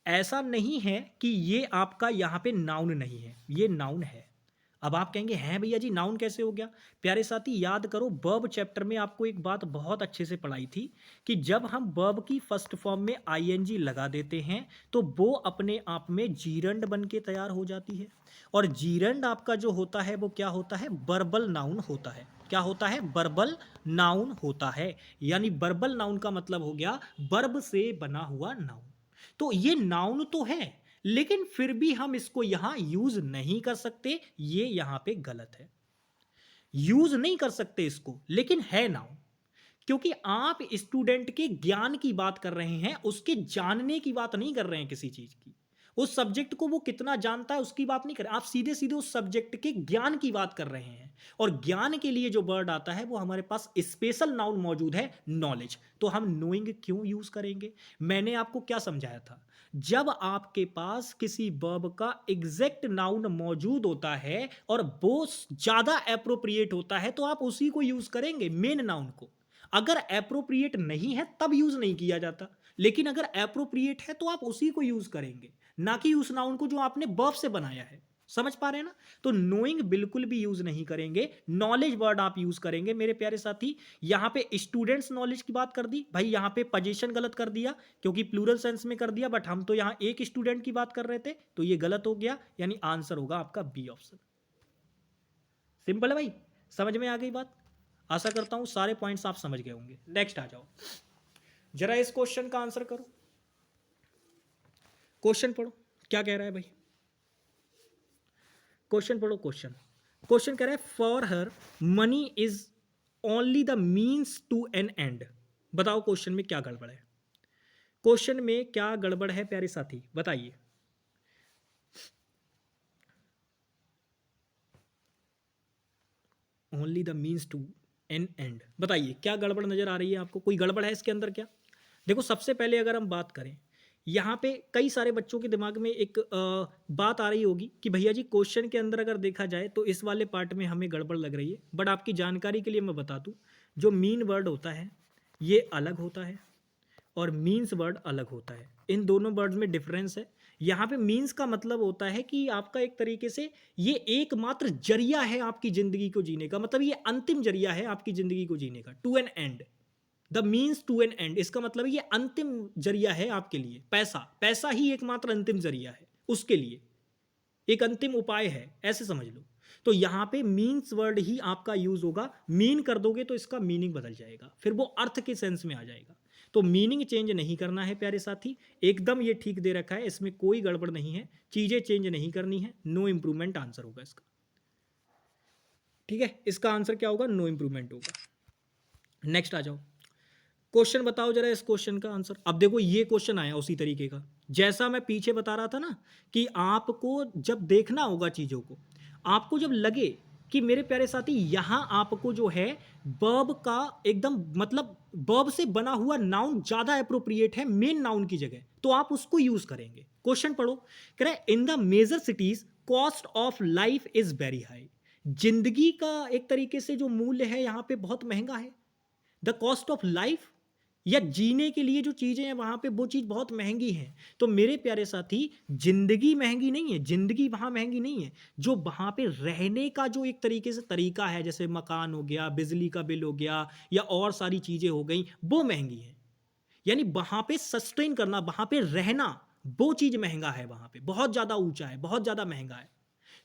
ऐसा नहीं है कि ये आपका यहाँ पे नाउन नहीं है, ये नाउन है। अब आप कहेंगे हैं भैया जी नाउन कैसे हो गया? प्यारे साथी याद करो, वर्ब चैप्टर में आपको एक बात बहुत अच्छे से पढ़ाई थी कि जब हम वर्ब की फर्स्ट फॉर्म में आईएनजी लगा देते हैं तो वो अपने आप में जीरंड बन के तैयार हो जाती है, और जीरंड आपका जो होता है वो क्या होता है? वर्बल नाउन होता है। क्या होता है? वर्बल नाउन होता है। यानी वर्बल नाउन का मतलब हो गया वर्ब से बना हुआ नाउन। तो ये नाउन तो है, लेकिन फिर भी हम इसको यहां यूज नहीं कर सकते, ये यहां पे गलत है। यूज नहीं कर सकते इसको, लेकिन है नाउन, क्योंकि आप स्टूडेंट के ज्ञान की बात कर रहे हैं, उसके जानने की बात नहीं कर रहे हैं किसी चीज की। उस सब्जेक्ट को वो कितना जानता है उसकी बात नहीं कर रहे, आप सीधे सीधे उस सब्जेक्ट के ज्ञान की बात कर रहे हैं। और ज्ञान के लिए जो वर्ड आता है वो हमारे पास स्पेशल नाउन मौजूद है, नॉलेज। तो हम नोइंग क्यों यूज करेंगे? मैंने आपको क्या समझाया था, जब आपके पास किसी वर्ब का एग्जैक्ट नाउन मौजूद होता है और वो ज्यादा एप्रोप्रिएट होता है तो आप उसी को यूज करेंगे, मेन नाउन को। अगर एप्रोप्रिएट नहीं है तब यूज नहीं किया जाता, लेकिन अगर एप्रोप्रिएट है तो आप उसी को यूज करेंगे, ना कि उस नाउन को जो आपने वर्ब से बनाया है। समझ पा रहे हैं ना? तो नोइंग बिल्कुल भी यूज नहीं करेंगे, नॉलेज वर्ड आप यूज करेंगे मेरे प्यारे साथी। यहां पे स्टूडेंट्स नॉलेज की बात कर दी भाई, यहां पे पोजीशन गलत कर दिया क्योंकि प्लूरल सेंस में कर दिया, बट हम तो यहां एक स्टूडेंट की बात कर रहे थे, तो ये गलत हो गया, यानी आंसर होगा आपका बी ऑप्शन। सिंपल है भाई, समझ में आ गई बात? आशा करता हूं सारे पॉइंट्स आप समझ गए होंगे। नेक्स्ट आ जाओ, जरा इस क्वेश्चन का आंसर करो। क्वेश्चन पढ़ो, क्या कह रहा है भाई? क्वेश्चन पढ़ो। क्वेश्चन कह रहा है for her money is only the means to an end. बताओ क्वेश्चन में क्या गड़बड़ है? क्वेश्चन में क्या गड़बड़ है प्यारे साथी, बताइए। Only the means to an end, बताइए क्या गड़बड़ नजर आ रही है आपको? कोई गड़बड़ है इसके अंदर क्या? देखो सबसे पहले अगर हम बात करें यहाँ पे कई सारे बच्चों के दिमाग में एक बात आ रही होगी कि भैया जी क्वेश्चन के अंदर अगर देखा जाए तो इस वाले पार्ट में हमें गड़बड़ लग रही है, बट आपकी जानकारी के लिए मैं बता दूं, जो मीन वर्ड होता है ये अलग होता है और मीन्स वर्ड अलग होता है। इन दोनों वर्ड्स में डिफरेंस है। यहाँ पे मीन्स का मतलब होता है कि आपका एक तरीके से ये एकमात्र जरिया है आपकी ज़िंदगी को जीने का, मतलब ये अंतिम जरिया है आपकी ज़िंदगी को जीने का, to an end, the means to an end. इसका मतलब ये अंतिम जरिया है आपके लिए। पैसा, पैसा ही एकमात्र अंतिम जरिया है उसके लिए, एक अंतिम उपाय है, ऐसे समझ लो। तो यहाँ पे मीन्स वर्ड ही आपका यूज होगा। मीन कर दोगे तो इसका मीनिंग बदल जाएगा, फिर वो अर्थ के सेंस में आ जाएगा। तो मीनिंग चेंज नहीं करना है प्यारे साथी, एकदम ये ठीक दे रखा है, इसमें कोई गड़बड़ नहीं है, चीजें चेंज नहीं करनी है। नो इंप्रूवमेंट आंसर होगा इसका, ठीक है। इसका आंसर क्या होगा? नो इंप्रूवमेंट होगा। नेक्स्ट आ जाओ, क्वेश्चन बताओ जरा इस क्वेश्चन का आंसर। अब देखो ये क्वेश्चन आया उसी तरीके का, जैसा मैं पीछे बता रहा था ना कि आपको जब देखना होगा चीज़ों को, आपको जब लगे कि मेरे प्यारे साथी यहां आपको जो है वर्ब का एकदम मतलब वर्ब से बना हुआ नाउन ज़्यादा अप्रोप्रिएट है मेन नाउन की जगह, तो आप उसको यूज़ करेंगे। क्वेश्चन पढ़ो, कह रहे in the major cities cost of life is very high. जिंदगी का एक तरीके से जो मूल्य है यहाँ पे बहुत महंगा है। द कॉस्ट ऑफ लाइफ, या जीने के लिए जो चीज़ें हैं वहाँ पे वो चीज़ बहुत महंगी है। तो मेरे प्यारे साथी जिंदगी महंगी नहीं है, जिंदगी वहाँ महंगी नहीं है, जो वहाँ पे रहने का जो एक तरीके से तरीका है, जैसे मकान हो गया, बिजली का बिल हो गया, या और सारी चीज़ें हो गई, वो महंगी है। यानी वहाँ पे सस्टेन करना, वहाँ पे रहना, वो चीज़ महंगा है, वहाँ पे बहुत ज़्यादा ऊंचा है, बहुत ज़्यादा महंगा है।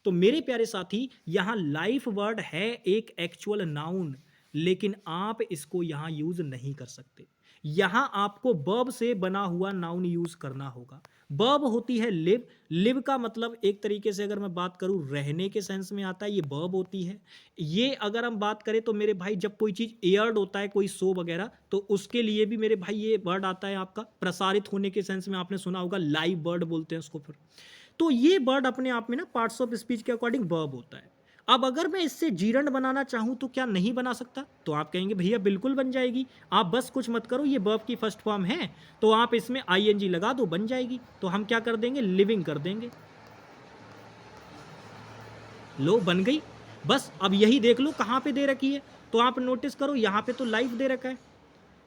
तो मेरे प्यारे साथी यहाँ लाइफ वर्ड है एक एक्चुअल नाउन, लेकिन आप इसको यहाँ यूज नहीं कर सकते। यहां आपको वर्ब से बना हुआ नाउन यूज करना होगा। वर्ब होती है लिव, लिव का मतलब एक तरीके से अगर मैं बात करूं रहने के सेंस में आता है, ये वर्ब होती है। ये अगर हम बात करें तो मेरे भाई जब कोई चीज एयर्ड होता है, कोई शो वगैरह, तो उसके लिए भी मेरे भाई ये वर्ड आता है आपका प्रसारित होने के सेंस में, आपने सुना होगा लाइव वर्ड बोलते हैं उसको। फिर तो ये वर्ड अपने आप में ना पार्ट्स ऑफ स्पीच के अकॉर्डिंग वर्ब होता है। अब अगर मैं इससे जीरंड बनाना चाहूं तो क्या नहीं बना सकता? तो आप कहेंगे भैया बिल्कुल बन जाएगी, आप बस कुछ मत करो, ये वर्ब की फर्स्ट फॉर्म है तो आप इसमें आईएनजी लगा दो, बन जाएगी। तो हम क्या कर देंगे? लिविंग कर देंगे। लो बन गई। बस अब यही देख लो कहाँ पे दे रखी है, तो आप नोटिस करो यहाँ पे तो लाइफ दे रखा है।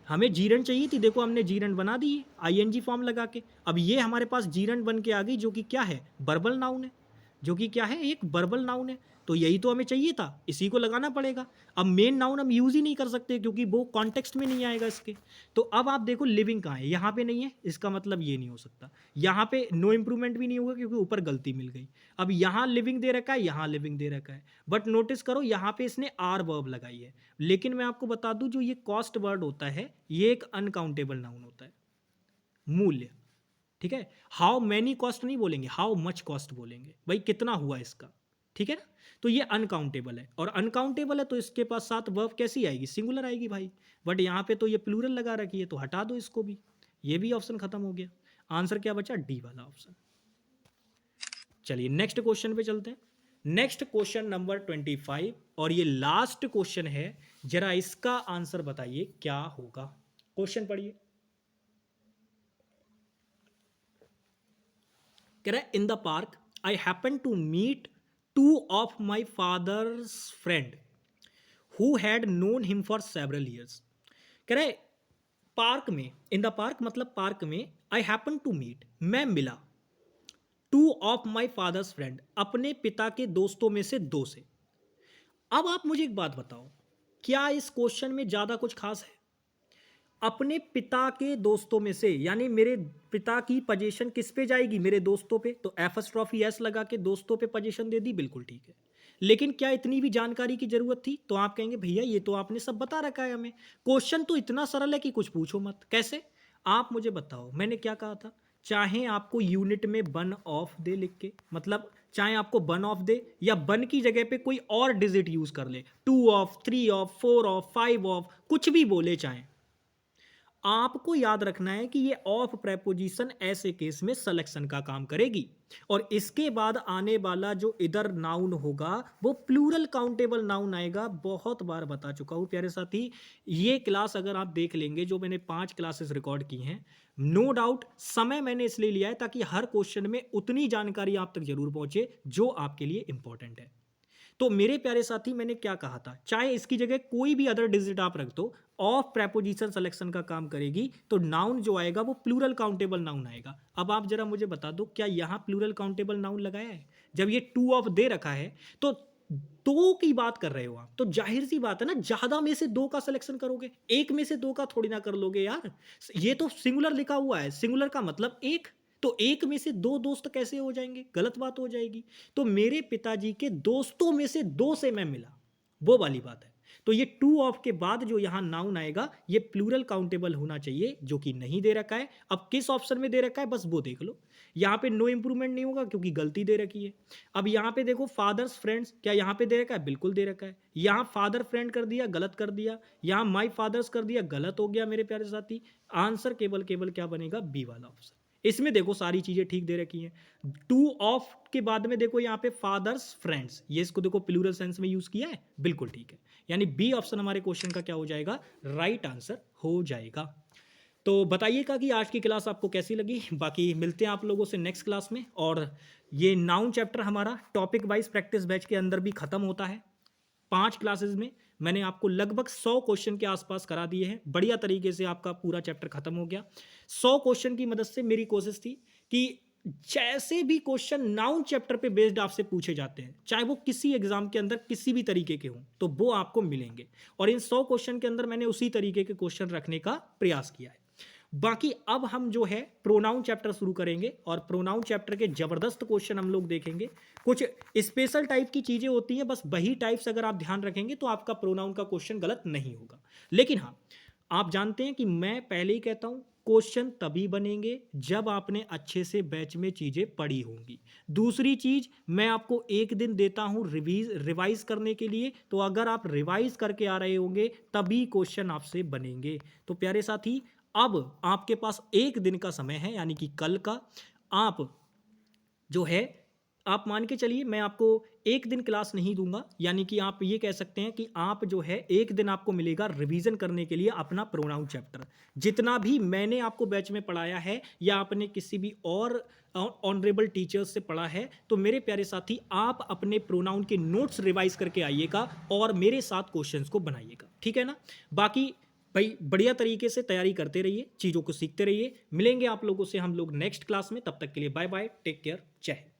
हमें जीरंड चाहिए थी, देखो हमने जीरंड बना दी है आईएनजी फॉर्म लगा के। अब ये हमारे पास जीरंड बन के आ गई, जो कि क्या है? वर्बल नाउन है, जो कि क्या है? एक वर्बल नाउन है। तो यही तो हमें चाहिए था, इसी को लगाना पड़ेगा। अब मेन नाउन हम यूज ही नहीं कर सकते क्योंकि वो कॉन्टेक्स्ट में नहीं आएगा इसके। तो अब आप देखो लिविंग कहाँ है, यहाँ पे नहीं है, इसका मतलब ये नहीं हो सकता। यहाँ पे नो इंप्रूवमेंट भी नहीं होगा क्योंकि ऊपर गलती मिल गई। अब यहाँ लिविंग दे रखा है, यहाँ लिविंग दे रखा है, बट नोटिस करो यहाँ पे इसने आर वर्ब लगाई है। लेकिन मैं आपको बता दूं जो ये कॉस्ट वर्ड होता है ये एक अनकाउंटेबल नाउन होता है, मूल्य, ठीक है। हाउ मैनी कॉस्ट नहीं बोलेंगे, हाउ मच कॉस्ट बोलेंगे, भाई कितना हुआ इसका, ठीक है ना। तो ये अनकाउंटेबल है, और अनकाउंटेबल है तो इसके पास साथ वर्ब कैसी आएगी? सिंगुलर आएगी भाई। बट यहाँ पे तो ये प्लूरल लगा रखी है, तो हटा दो इसको भी, ये भी ऑप्शन खत्म हो गया। आंसर क्या बचा? डी वाला ऑप्शन। चलिए नेक्स्ट क्वेश्चन पे चलते हैं। नेक्स्ट क्वेश्चन नंबर 25, और ये लास्ट क्वेश्चन है, जरा इसका आंसर बताइए क्या होगा। क्वेश्चन पढ़िए, कह रहा है in the park I happen to meet two of my father's friend who had known him for several years. कह रहा है पार्क में, इन द पार्क मतलब पार्क में, आई हैपन टू मीट, मैं मिला, two of my father's friend, अपने पिता के दोस्तों में से दो से। अब आप मुझे एक बात बताओ, क्या इस क्वेश्चन में ज्यादा कुछ खास है? अपने पिता के दोस्तों में से, यानी मेरे पिता की पोजीशन किस पे जाएगी? मेरे दोस्तों पे। तो एफस्ट्रॉफी एस लगा के दोस्तों पे पोजीशन दे दी, बिल्कुल ठीक है। लेकिन क्या इतनी भी जानकारी की जरूरत थी? तो आप कहेंगे भैया ये तो आपने सब बता रखा है हमें, क्वेश्चन तो इतना सरल है कि कुछ पूछो मत। कैसे? आप मुझे बताओ, मैंने क्या कहा था? चाहे आपको यूनिट में बन ऑफ दे लिख के, मतलब चाहे आपको बन ऑफ दे या बन की जगह पे कोई और डिजिट यूज कर ले, 2 ऑफ, 3 ऑफ, 4 ऑफ, 5 ऑफ, कुछ भी बोले चाहे, आपको याद रखना है कि ये ऑफ प्रेपोजिशन ऐसे केस में सिलेक्शन का काम करेगी और इसके बाद आने वाला जो इधर नाउन होगा वो प्लूरल काउंटेबल नाउन आएगा। बहुत बार बता चुका हूं प्यारे साथी, ये क्लास अगर आप देख लेंगे, जो मैंने 5 क्लासेस रिकॉर्ड की हैं, नो डाउट समय मैंने इसलिए लिया है ताकि हर क्वेश्चन में उतनी जानकारी आप तक जरूर पहुंचे जो आपके लिए इंपॉर्टेंट है। तो मेरे प्यारे साथी, मैंने क्या कहा था, चाहे इसकी जगह कोई भी अदर डिजिट आप रख दो, ऑफ प्रेपोजिशन सिलेक्शन का काम करेगी तो नाउन जो आएगा वो प्लूरल काउंटेबल नाउन आएगा। अब आप जरा मुझे बता दो, क्या यहां प्लूरल काउंटेबल नाउन लगाया है? जब ये टू ऑफ दे रखा है तो दो की बात कर रहे हो आप, तो जाहिर सी बात है ना, ज्यादा में से दो का सिलेक्शन करोगे, एक में से दो का थोड़ी ना कर लोगे यार। ये तो सिंगुलर लिखा हुआ है, सिंगुलर का मतलब एक, तो एक में से दो दोस्त कैसे हो जाएंगे? गलत बात हो जाएगी। तो मेरे पिताजी के दोस्तों में से दो से मैं मिला, वो वाली बात है। तो ये टू ऑफ के बाद जो यहां नाउन आएगा ये प्लूरल काउंटेबल होना चाहिए, जो कि नहीं दे रखा है। अब किस ऑप्शन में दे रखा है बस वो देख लो। यहां पे नो इंप्रूवमेंट नहीं होगा क्योंकि गलती दे रखी है। अब यहां पे देखो फादर्स फ्रेंड्स, क्या यहां पे दे रखा है? बिल्कुल दे रखा है। यहां फादर फ्रेंड कर दिया, गलत कर दिया। यहां माई फादर्स कर दिया, गलत हो गया मेरे प्यारे साथी। आंसर केवल केवल क्या बनेगा? बी वाला ऑप्शन। इसमें देखो सारी चीजें ठीक दे रखी हैं। टू ऑफ के बाद में देखो यहाँ पे फादर्स फ्रेंड्स, ये इसको देखो प्लूरल सेंस में यूज किया है, बिल्कुल ठीक है। यानी बी ऑप्शन हमारे क्वेश्चन का क्या हो जाएगा? राइट आंसर हो जाएगा। तो बताइएगा कि आज की क्लास आपको कैसी लगी। बाकी मिलते हैं आप लोगों से नेक्स्ट क्लास में। और ये नाउन चैप्टर हमारा टॉपिक वाइज प्रैक्टिस बैच के अंदर भी खत्म होता है। 5 क्लासेस में मैंने आपको लगभग 100 क्वेश्चन के आसपास करा दिए हैं। बढ़िया तरीके से आपका पूरा चैप्टर खत्म हो गया। 100 क्वेश्चन की मदद से मेरी कोशिश थी कि जैसे भी क्वेश्चन नाउन चैप्टर पे बेस्ड आपसे पूछे जाते हैं, चाहे वो किसी एग्जाम के अंदर किसी भी तरीके के हों, तो वो आपको मिलेंगे। और इन 100 क्वेश्चन के अंदर मैंने उसी तरीके के क्वेश्चन रखने का प्रयास किया है। बाकी अब हम जो है प्रोनाउन चैप्टर शुरू करेंगे और प्रोनाउन चैप्टर के जबरदस्त क्वेश्चन हम लोग देखेंगे। कुछ स्पेशल टाइप की चीजें होती हैं, बस वही टाइप्स अगर आप ध्यान रखेंगे तो आपका प्रोनाउन का क्वेश्चन गलत नहीं होगा। लेकिन हाँ, आप जानते हैं कि मैं पहले ही कहता हूं, क्वेश्चन तभी बनेंगे जब आपने अच्छे से बैच में चीजें पढ़ी होंगी। दूसरी चीज, मैं आपको एक दिन देता हूं रिवाइज करने के लिए, तो अगर आप रिवाइज करके आ रहे होंगे तभी क्वेश्चन आपसे बनेंगे। तो प्यारे साथी, अब आपके पास एक दिन का समय है, यानी कि कल का। आप जो है, आप मान के चलिए मैं आपको एक दिन क्लास नहीं दूंगा, यानी कि आप ये कह सकते हैं कि आप जो है एक दिन आपको मिलेगा रिवीजन करने के लिए अपना प्रोनाउन चैप्टर। जितना भी मैंने आपको बैच में पढ़ाया है या आपने किसी भी और ऑनरेबल टीचर्स से पढ़ा है, तो मेरे प्यारे साथी आप अपने प्रोनाउन के नोट्स रिवाइज करके आइएगा और मेरे साथ क्वेश्चंस को बनाइएगा, ठीक है ना? बाकी भाई बढ़िया तरीके से तैयारी करते रहिए, चीज़ों को सीखते रहिए। मिलेंगे आप लोगों से हम लोग नेक्स्ट क्लास में। तब तक के लिए बाय बाय, टेक केयर, जय हिंद।